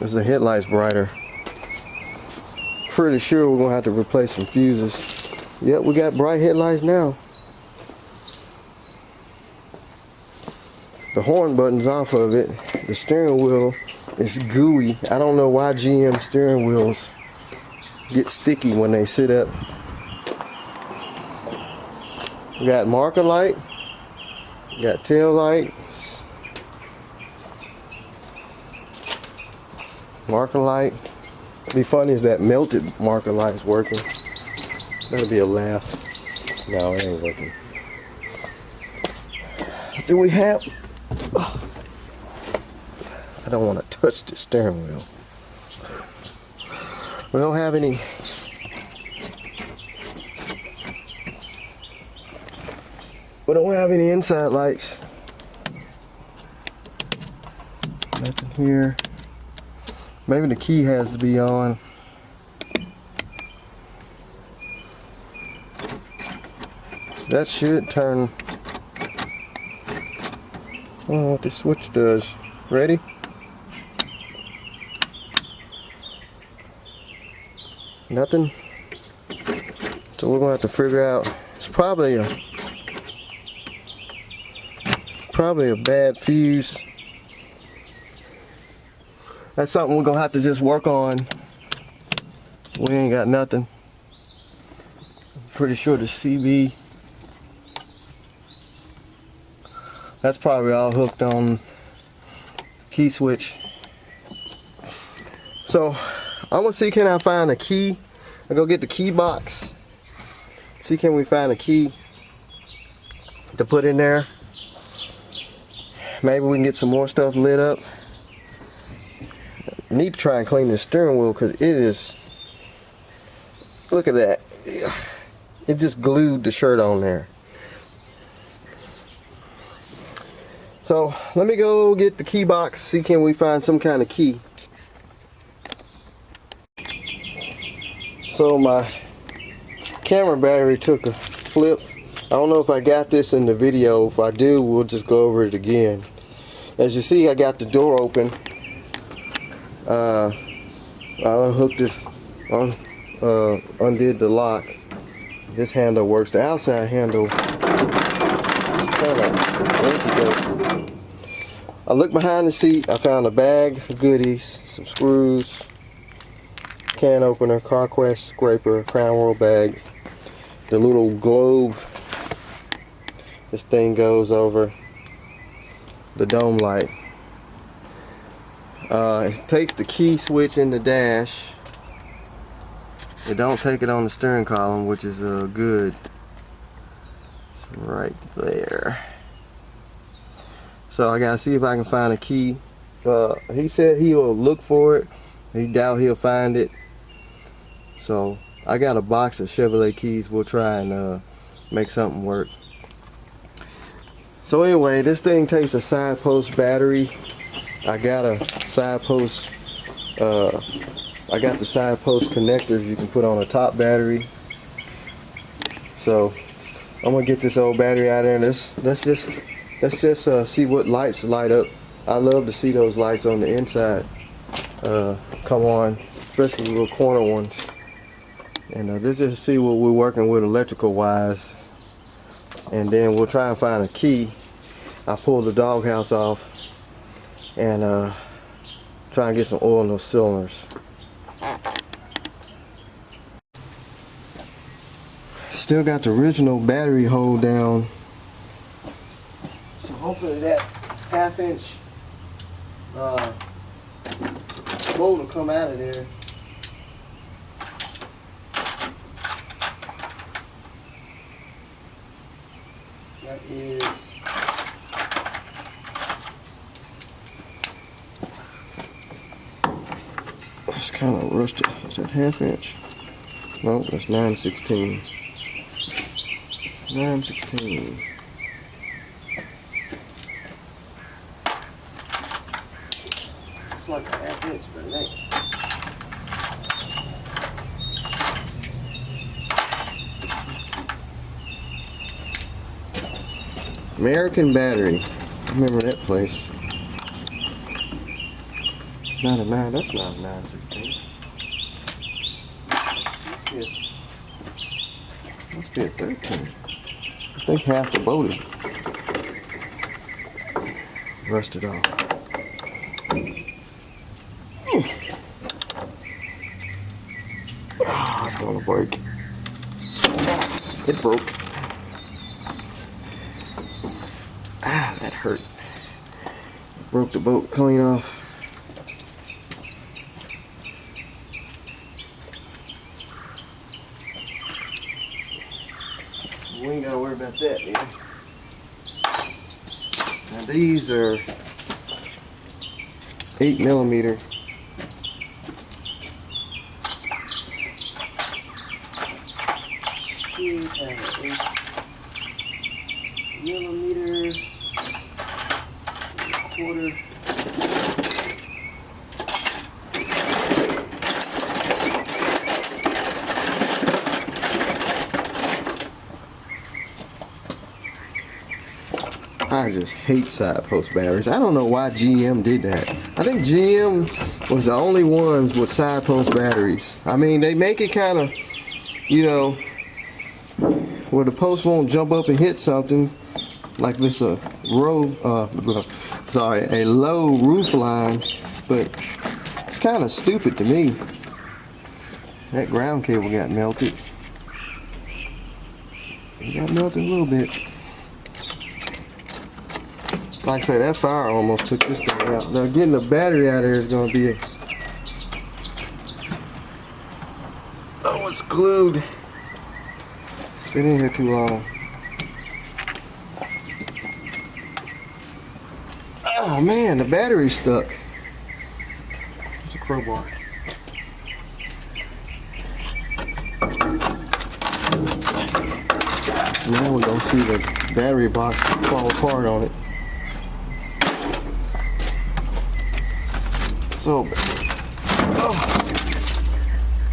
Is the headlights brighter? Pretty sure we're gonna have to replace some fuses. Yep, we got bright headlights now. The horn button's off of it. The steering wheel is gooey. I don't know why GM steering wheels get sticky when they sit up. We got marker light. We got tail light. Marker light. It'd be funny if that melted marker light's working. That'll be a laugh. No, it ain't working. Do we have... Oh. I don't want to touch the steering wheel. We don't have any... We don't have any inside lights. Nothing here. Maybe the key has to be on. That should turn. I don't know what the switch does. Ready? Nothing. So we're gonna have to figure out. It's probably a bad fuse. That's something we're gonna have to just work on. We ain't got nothing. I'm pretty sure the CB. That's probably all hooked on key switch. So I'm gonna see, can I find a key? I go get the key box. See, can we find a key to put in there? Maybe we can get some more stuff lit up. Need to try and clean the steering wheel because it is, look at that. It just glued the shirt on there. So let me go get the key box, see can we find some kind of key. So my camera battery took a flip. I don't know if I got this in the video. If I do, we'll just go over it again. As you see, I got the door open. I unhooked this, undid the lock. This handle works. The outside handle kind of empty. I looked behind the seat. I found a bag of goodies, some screws, can opener, CarQuest scraper, crown roll bag, the little globe this thing goes over, the dome light. It takes the key switch in the dash. It don't take it on the steering column, which is good. It's right there. So I gotta see if I can find a key. He said he will look for it. He doubt he'll find it. So I got a box of Chevrolet keys. We'll try and make something work. So anyway, this thing takes a side post battery. I got a side post. I got the side post connectors you can put on a top battery. So I'm gonna get this old battery out of there. And let's just see what lights light up. I love to see those lights on the inside come on, especially the little corner ones. And let's just see what we're working with electrical wise, and then we'll try and find a key. I pulled the doghouse off and try and get some oil in those cylinders. Still got the original battery hold down, so hopefully that 1/2 inch bolt will come out of there. That is it's kind of rusted. Is that 1/2 inch? No, that's 9/16. 9/16. It's like a 1/2 inch, but it ain't. American Battery. I remember that place. It's not a 9, that's not a 9/16. Must be a 13. I think half the boat is rusted off. Oh, it's gonna break. It broke. Ah, that hurt. Broke the boat clean off. We ain't gotta worry about that, man. Now these are 8mm. These have 8mm. Quarter. I just hate side post batteries. I don't know why GM did that. I think GM was the only ones with side post batteries. I mean, they make it kind of, you know, where the post won't jump up and hit something, like this a low roof line, but it's kind of stupid to me. That ground cable got melted. It got melted a little bit. Like I say, that fire almost took this thing out. Now getting the battery out of here is gonna be a... Oh, it's glued. It's been in here too long. Oh man, the battery's stuck. There's a crowbar. Now we're gonna see the battery box fall apart on it. So,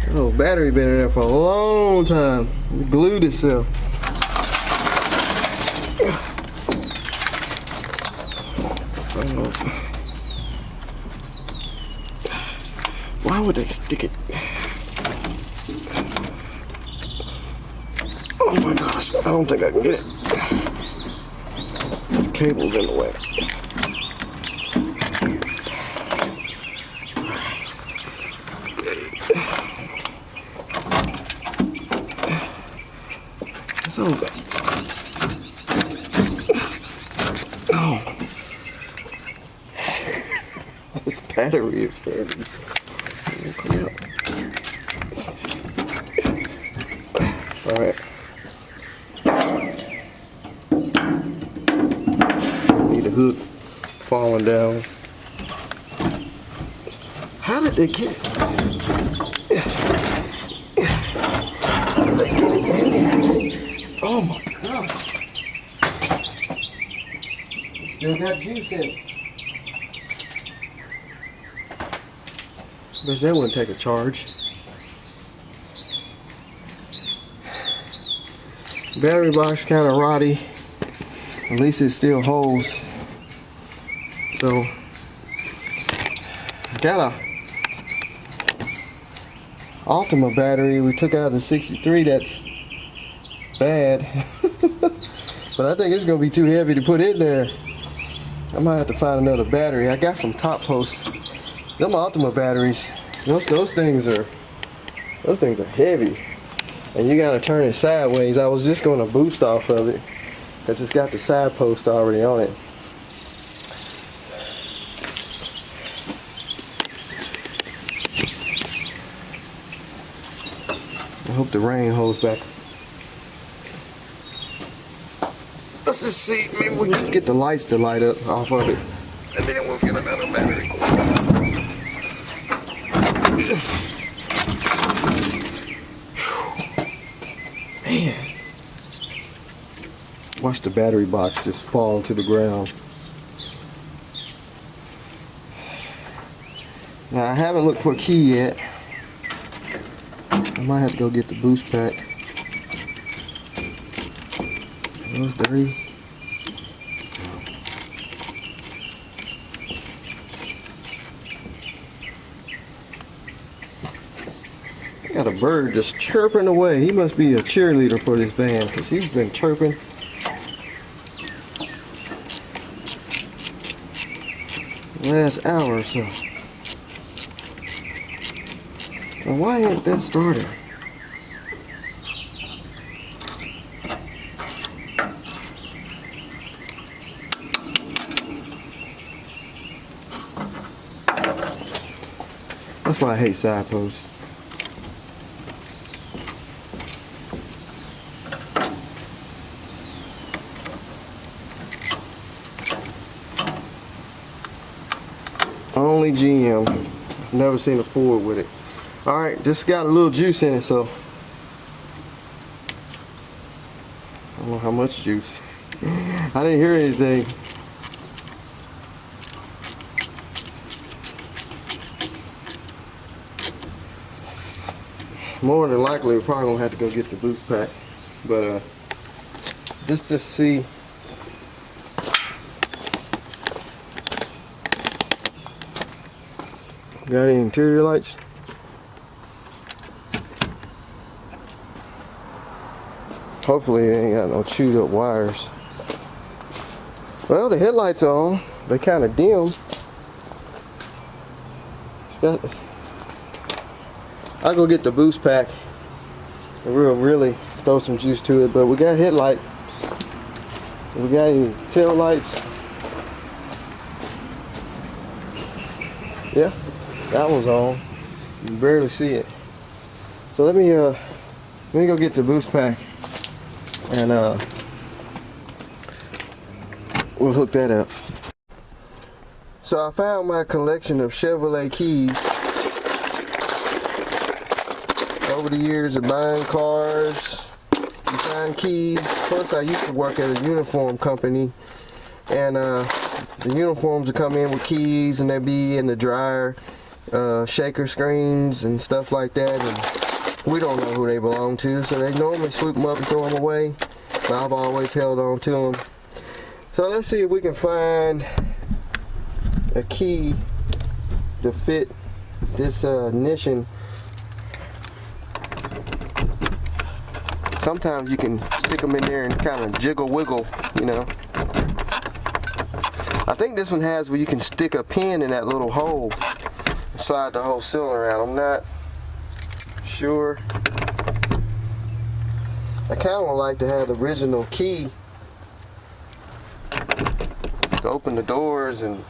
oh, battery been in there for a long time. It glued itself. Why would they stick it? Oh my gosh, I don't think I can get it. This cable's in the way. So bad. Oh. This battery is heavy. Alright. Need the hook falling down. How did they get it? How did they get it in there? Oh my gosh. Still got juice in it. Bet that wouldn't take a charge. Battery box kind of rotty. At least it still holds. So, got a Ultima battery. We took out the 63. That's bad. But I think it's gonna be too heavy to put in there. I might have to find another battery. I got some top posts. Them Ultima batteries, those things are heavy, and you gotta turn it sideways. I was just gonna boost off of it because it's got the side post already on it. I hope the rain holds back. Let's just see, maybe we can just get the lights to light up off of it, and then we'll get another battery. Man. Watch the battery box just fall to the ground. Now I haven't looked for a key yet. I might have to go get the boost pack. Those dirty. Got a bird just chirping away. He must be a cheerleader for this van because he's been chirping. Last hour or so. Now why ain't that started? That's why I hate side posts. Only GM. Never seen a Ford with it. Alright, just got a little juice in it, so I don't know how much juice. I didn't hear anything. More than likely we're probably gonna have to go get the boost pack. But just to see. Got any interior lights? Hopefully it ain't got no chewed up wires. Well, the headlights are on. They kind of dim. It's got. I'll go get the boost pack and we'll really throw some juice to it. But we got headlights. We got any tail lights? Yeah, that one's on. You can barely see it. So let me go get the boost pack and we'll hook that up. So I found my collection of Chevrolet keys. Over the years of buying cars, you find keys. Plus I used to work at a uniform company, and the uniforms would come in with keys and they'd be in the dryer, shaker screens and stuff like that, and we don't know who they belong to, so they normally swoop them up and throw them away, but I've always held on to them. So let's see if we can find a key to fit this ignition. Sometimes you can stick them in there and kind of jiggle wiggle, you know. I think this one has where you can stick a pin in that little hole and slide the whole cylinder out. I'm not sure. I kind of would like to have the original key to open the doors, and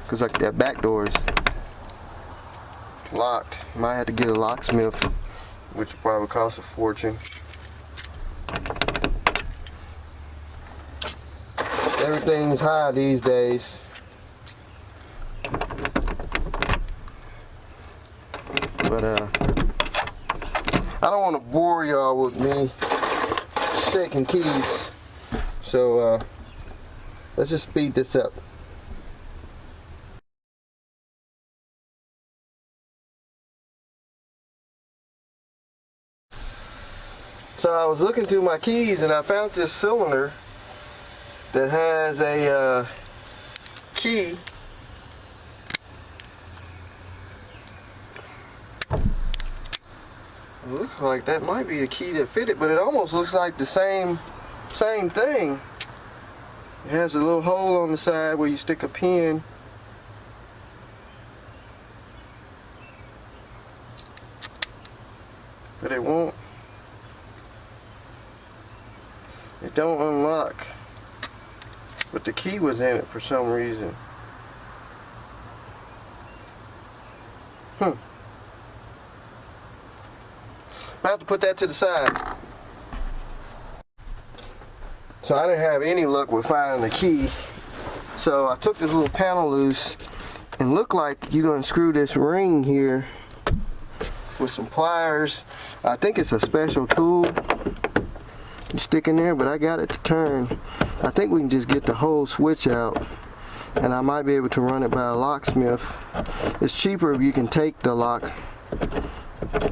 because like that back door is locked. Might have to get a locksmith, which probably costs a fortune. Everything's high these days. But I don't want to bore y'all with me shaking keys. So let's just speed this up. So I was looking through my keys and I found this cylinder that has a key. It looks like that might be a key that fit it, but it almost looks like the same thing. It has a little hole on the side where you stick a pin. But it won't. It don't unlock. But the key was in it for some reason. I have to put that to the side. So I didn't have any luck with finding the key. So I took this little panel loose and looked like you're gonna screw this ring here with some pliers. I think it's a special tool you stick in there, but I got it to turn. I think we can just get the whole switch out, and I might be able to run it by a locksmith. It's cheaper if you can take the lock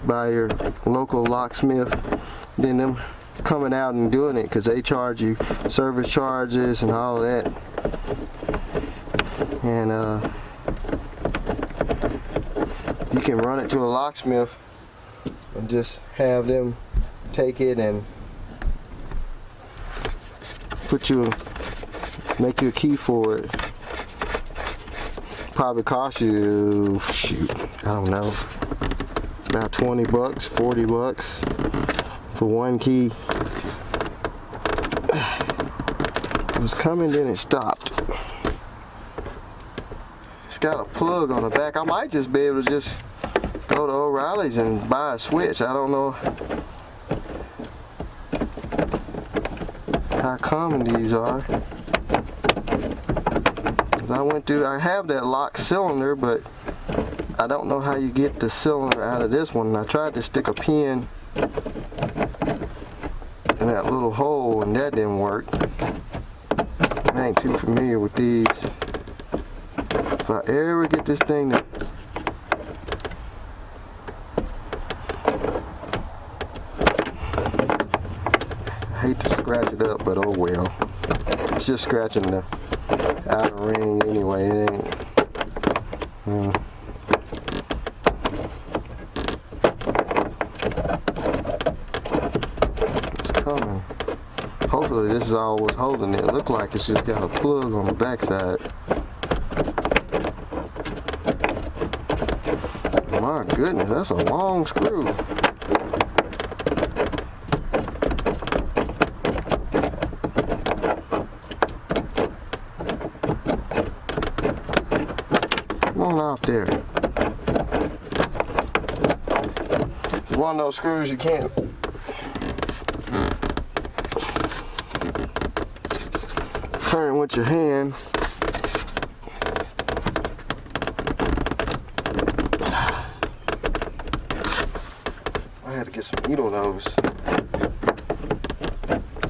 by your local locksmith than them coming out and doing it, because they charge you service charges and all that. And you can run it to a locksmith and just have them take it and make you a key for it. Probably cost you, shoot, I don't know, about 20 bucks, 40 bucks for one key. It was coming, then it stopped. It's got a plug on the back. I might just be able to just go to O'Reilly's and buy a switch. I don't know how common these are. I have that locked cylinder, but I don't know how you get the cylinder out of this one. And I tried to stick a pin in that little hole and that didn't work. I ain't too familiar with these. If I ever get this thing to I hate to scratch it up, but oh well. It's just scratching the outer ring anyway. It ain't. It's coming. Hopefully this is all what's holding it. It looked like it's just got a plug on the backside. My goodness, that's a long screw. Come on off there. It's one of those screws you can't turn with your hand. I had to get some needle nose.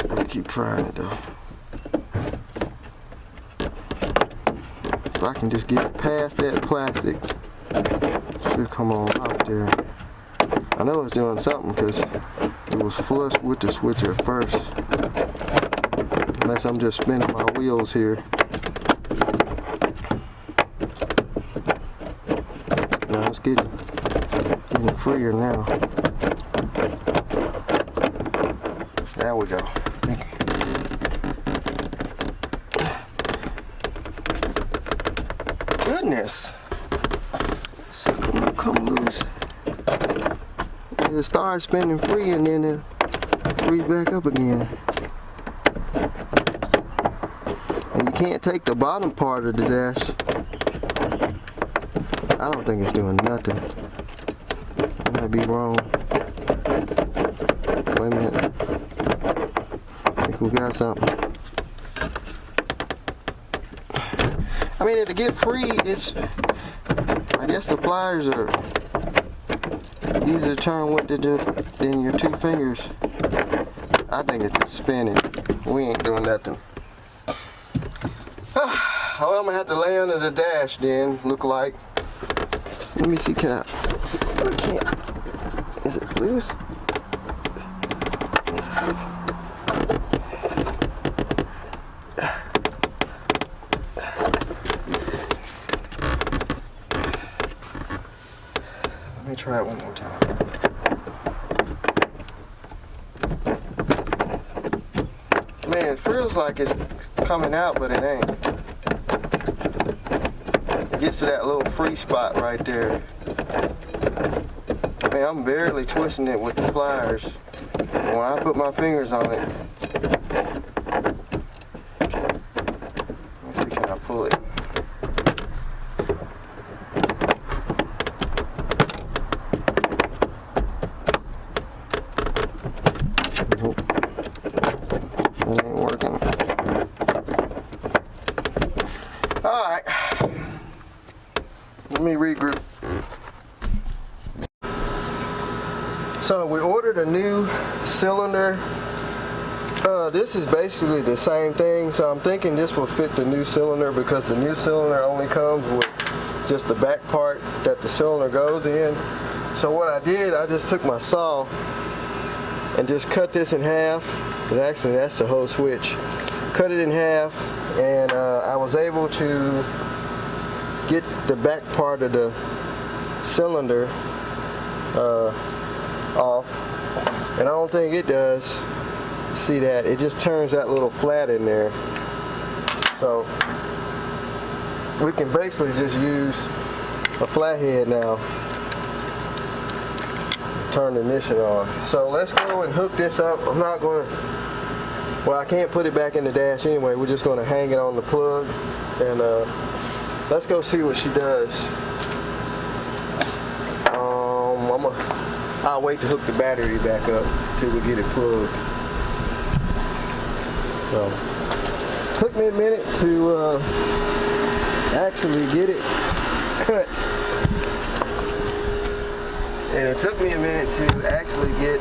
I'll keep trying it though. If I can just get past that plastic, it should come on out there. I know it's doing something because it was flush with the switch at first. Unless I'm just spinning my wheels here. Now it's getting freer now. There we go. Goodness. So come loose. It starts spinning free and then it frees back up again. And you can't take the bottom part of the dash. I don't think it's doing nothing. I might be wrong. Wait a minute. I think we got something. I mean, to get free, it's, I guess the pliers are easier to turn with than your two fingers. I think it's just spinning. We ain't doing nothing. Well, I'm gonna have to lay under the dash then, look like. Let me see, can I can't. Is it loose? Let me try it one more time. Man, it feels like it's coming out, but it ain't. It gets to that little free spot right there. Man, I'm barely twisting it with the pliers. When I put my fingers on it, let's see, can I pull it? Nope. That ain't working. Alright. Let me regroup. So we ordered a new cylinder. This is basically the same thing, so I'm thinking this will fit the new cylinder because the new cylinder only comes with just the back part that the cylinder goes in. So what I did, I just took my saw and just cut this in half. And actually, that's the whole switch. Cut it in half, and I was able to get the back part of the cylinder off, and I don't think it does. See that? It just turns that little flat in there. So we can basically just use a flathead now. Turn the ignition on. So let's go and hook this up. I'm not going to, well, I can't put it back in the dash anyway. We're just going to hang it on the plug, and let's go see what she does. I'll wait to hook the battery back up till we get it plugged. So, took me a minute to actually get it cut. And it took me a minute to actually get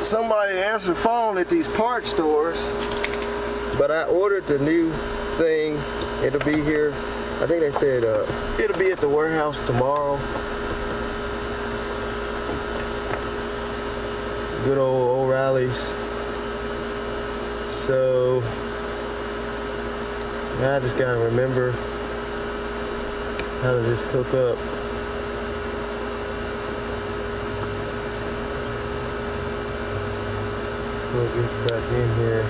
somebody to answer the phone at these parts stores. But I ordered the new thing. It'll be here. I think they said it'll be at the warehouse tomorrow. Good old O'Reilly's. So now I just gotta remember how to just hook up. Plug this back in here.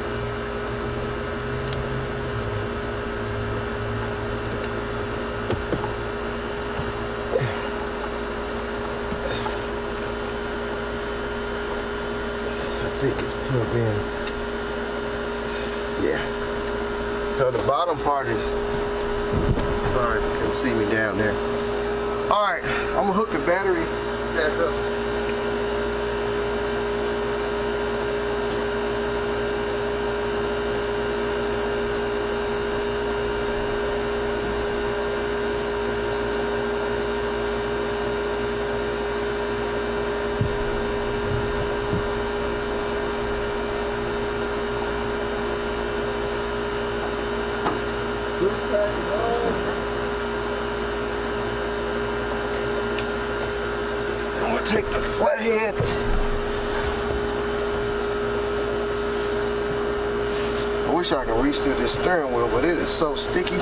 I think it's plugged in. Yeah. So the bottom part is Sorry if you couldn't see me down there. Alright, I'm gonna hook the battery back up. I'm gonna take the flathead. I wish I could reach through this steering wheel, but it is so sticky.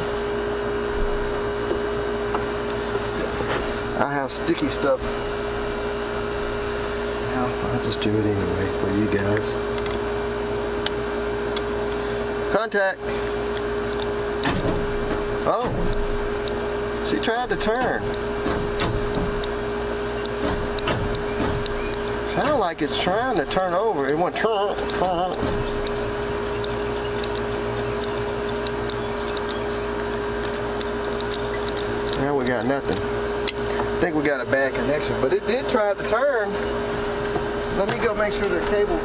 I have sticky stuff. Well, I'll just do it anyway for you guys. Contact. Oh, she tried to turn. Sound like it's trying to turn over. It went turn. Now we got nothing. I think we got a bad connection, but it did try to turn. Let me go make sure the cable.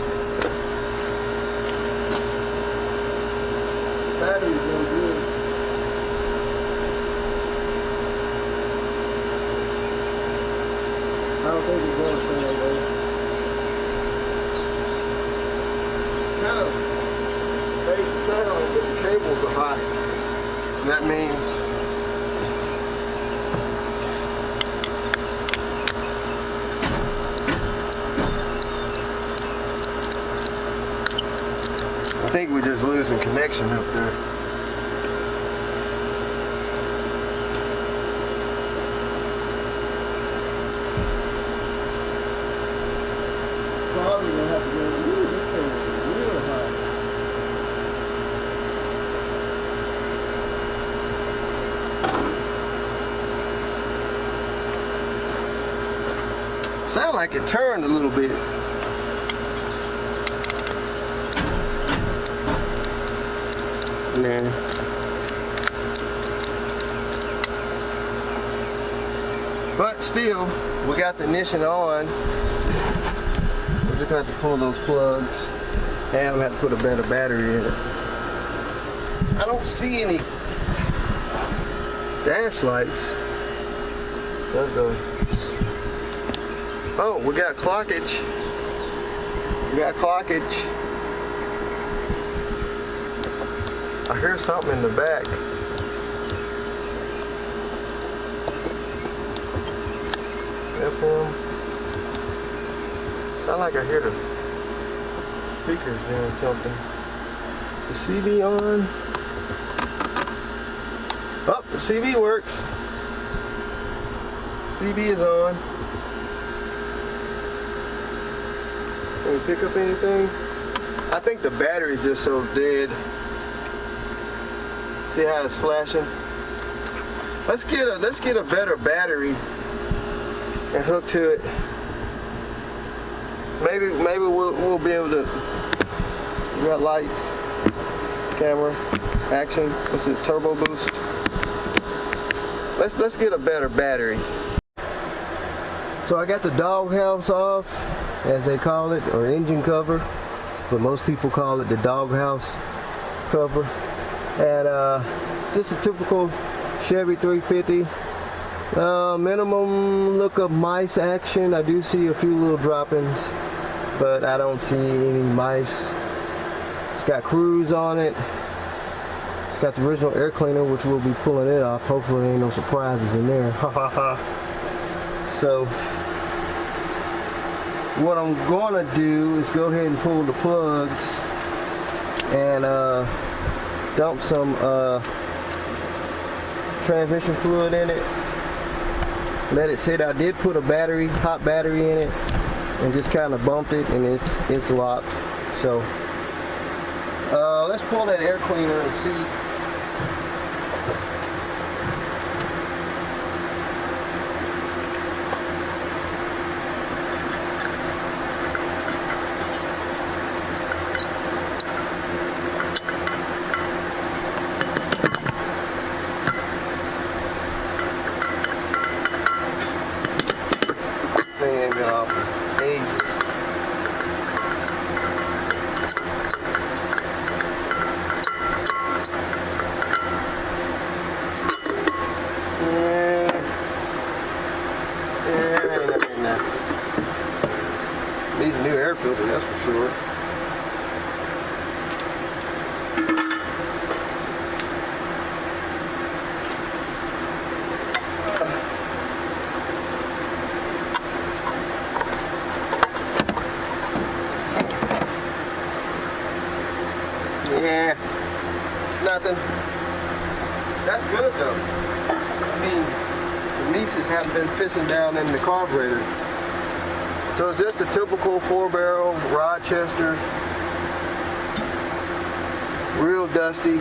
Battery's no good. I don't think it's going to turn that way. Kind of made the sound, but the cables are hot. And that means I think we're just losing connection up there. Probably gonna have to go. Ooh, this thing is real high. Sound like it turned a little bit. Nah. But still, we got the ignition on. We just got to pull those plugs, and I'm gonna have to put a better battery in it. I don't see any dash lights. Oh, we got clockage. We got clockage. I hear something in the back. FM. Sound like I hear the speakers doing something. The CB on. Oh, the CB works. CB is on. Can we pick up anything? I think the battery's just so dead. See how it's flashing? Let's get a better battery and hook to it. Maybe we'll be able to. We got lights, camera, action. What's this? Turbo boost. Let's get a better battery. So I got the doghouse off, as they call it, or engine cover, but most people call it the doghouse cover. And just a typical Chevy 350. Minimum look of mice action. I do see a few little droppings, but I don't see any mice. It's got cruise on it. It's got the original air cleaner, which we'll be pulling it off. Hopefully there ain't no surprises in there. So what I'm gonna do is go ahead and pull the plugs and dump some transmission fluid in it. Let it sit. I did put a battery, hot battery in it, and just kind of bumped it, and it's locked. So let's pull that air cleaner and see. Needs a new air filter, that's for sure. Yeah, nothing. That's good though. I mean, the leases haven't been pissing down in the carburetor. So it's just a typical 4-barrel Rochester, real dusty.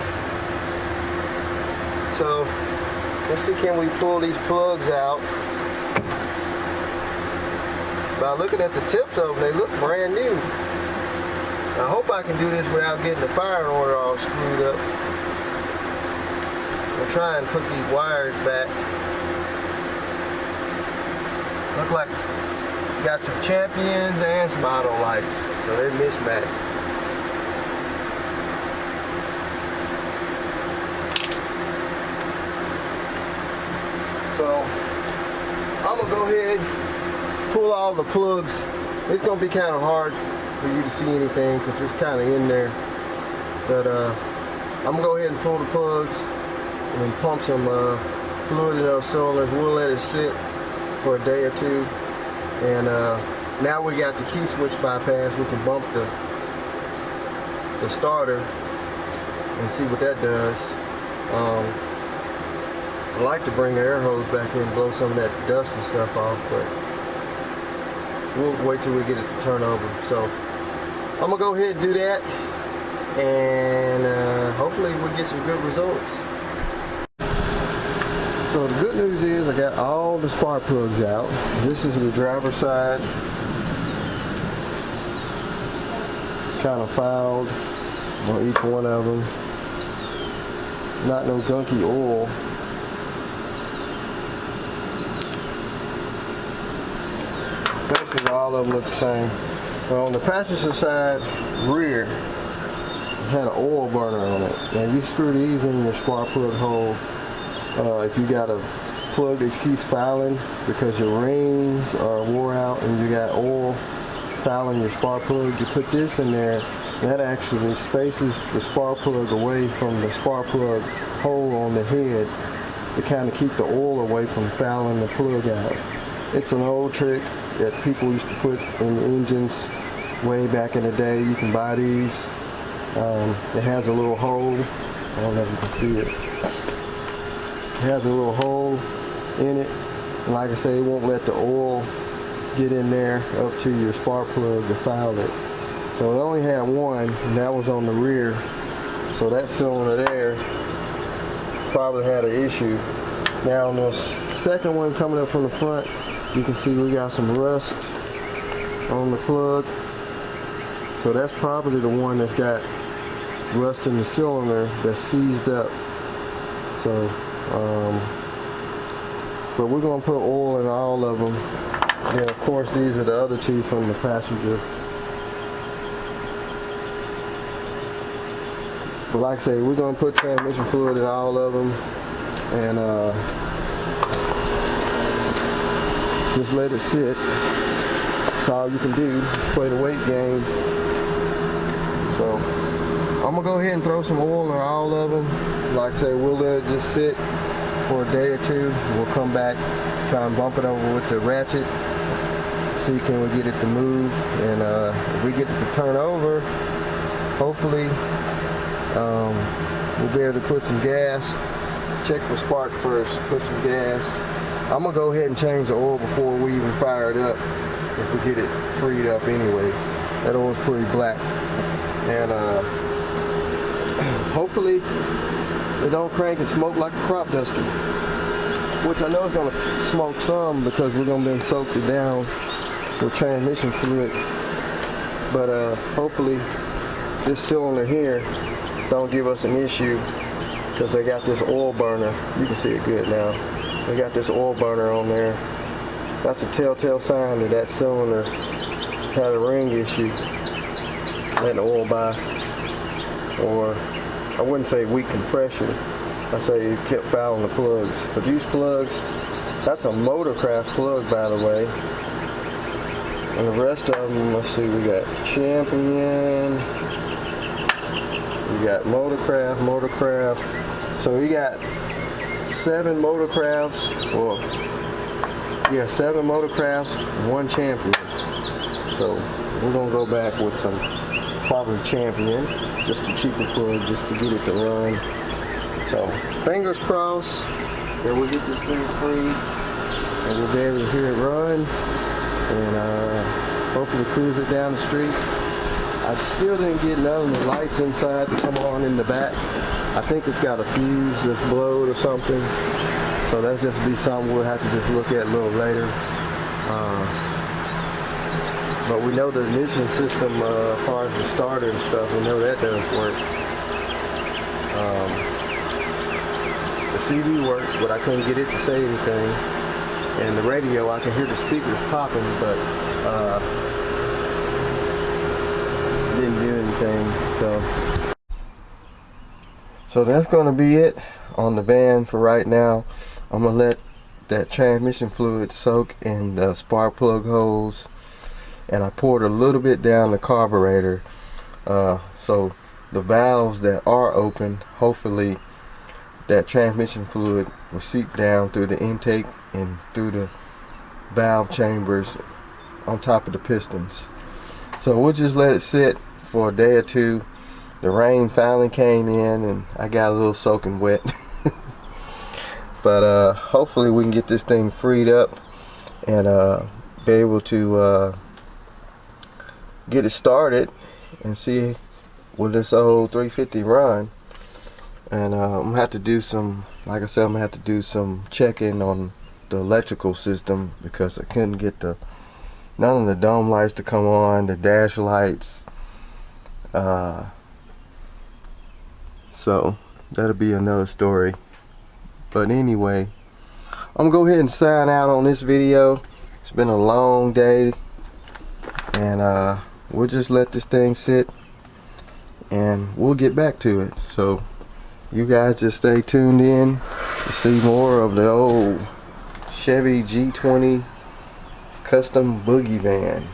So let's see, can we pull these plugs out? By looking at the tips of them, they look brand new. I hope I can do this without getting the firing order all screwed up. I'll try and put these wires back. Look like got some Champions and some auto lights, so they're mismatched. So I'm gonna go ahead, pull all the plugs. It's gonna be kind of hard for you to see anything because it's kind of in there, but I'm gonna go ahead and pull the plugs and pump some fluid in those cylinders. We'll let it sit for a day or two, and now we got the key switch bypass. We can bump the starter and see what that does. I like to bring the air hose back here and blow some of that dust and stuff off, but we'll wait till we get it to turn over. So I'm gonna go ahead and do that, and hopefully we'll get some good results. So the good news is I got all the spark plugs out. This is the driver's side. Kind of fouled on each one of them. Not no gunky oil. Basically all of them look the same. Well, on the passenger side rear, it had an oil burner on it. Now you screw these in your spark plug hole. If you got a plug that keeps fouling because your rings are wore out and you got oil fouling your spark plug, you put this in there. That actually spaces the spark plug away from the spark plug hole on the head to kind of keep the oil away from fouling the plug out. It's an old trick that people used to put in the engines way back in the day. You can buy these. It has a little hole. I don't know if you can see it. It has a little hole in it. And like I say, it won't let the oil get in there up to your spark plug to foul it. So it only had one, and that was on the rear. So that cylinder there probably had an issue. Now on this second one coming up from the front, you can see we got some rust on the plug. So that's probably the one that's got rust in the cylinder that's seized up. So, but we're gonna put oil in all of them. And of course these are the other two from the passenger. But like I say, we're gonna put transmission fluid in all of them, and just let it sit. That's all you can do. Play the weight game. So I'm gonna go ahead and throw some oil in all of them. Like I say, we'll let it just sit for a day or two. We'll come back, try and bump it over with the ratchet. See, can we get it to move? And if we get it to turn over, hopefully we'll be able to put some gas. Check for spark first. Put some gas. I'm gonna go ahead and change the oil before we even fire it up, if we get it freed up anyway. That oil's pretty black. And hopefully it don't crank and smoke like a crop duster, which I know is gonna smoke some because we're gonna be soaked it down with transmission fluid. But hopefully this cylinder here don't give us an issue, because they got this oil burner. You can see it good now. They got this oil burner on there. That's a telltale sign that that cylinder had a ring issue, letting oil by, or I wouldn't say weak compression. I say it kept fouling the plugs. But these plugs, that's a Motorcraft plug, by the way. And the rest of them, let's see, we got Champion, we got Motorcraft. So we got 7 Motorcrafts, well, yeah, 7 Motorcrafts, 1 Champion. So we're gonna go back with some probably Champion, just a cheaper plug, just to get it to run. So fingers crossed that we'll get this thing free and we'll be able to hear it run and hopefully cruise it down the street. I still didn't get none of the lights inside to come on in the back. I think it's got a fuse that's blowed or something. So that's just be something we'll have to just look at a little later. But we know the ignition system, as far as the starter and stuff, we know that does work. The CD works, but I couldn't get it to say anything. And the radio, I can hear the speakers popping, but didn't do anything. So that's gonna be it on the van for right now. I'm gonna let that transmission fluid soak in the spark plug holes, and I poured a little bit down the carburetor, so the valves that are open, hopefully that transmission fluid will seep down through the intake and through the valve chambers on top of the pistons. So we'll just let it sit for a day or two. The rain finally came in and I got a little soaking wet. But hopefully we can get this thing freed up and be able to get it started and see will this old 350 run. And I'm gonna have to do some, like I said, I'm gonna have to do some checking on the electrical system because I couldn't get none of the dome lights to come on, the dash lights. So that'll be another story. But anyway, I'm gonna go ahead and sign out on this video. It's been a long day, and we'll just let this thing sit and we'll get back to it. So you guys just stay tuned in to see more of the old Chevy G20 custom boogie van.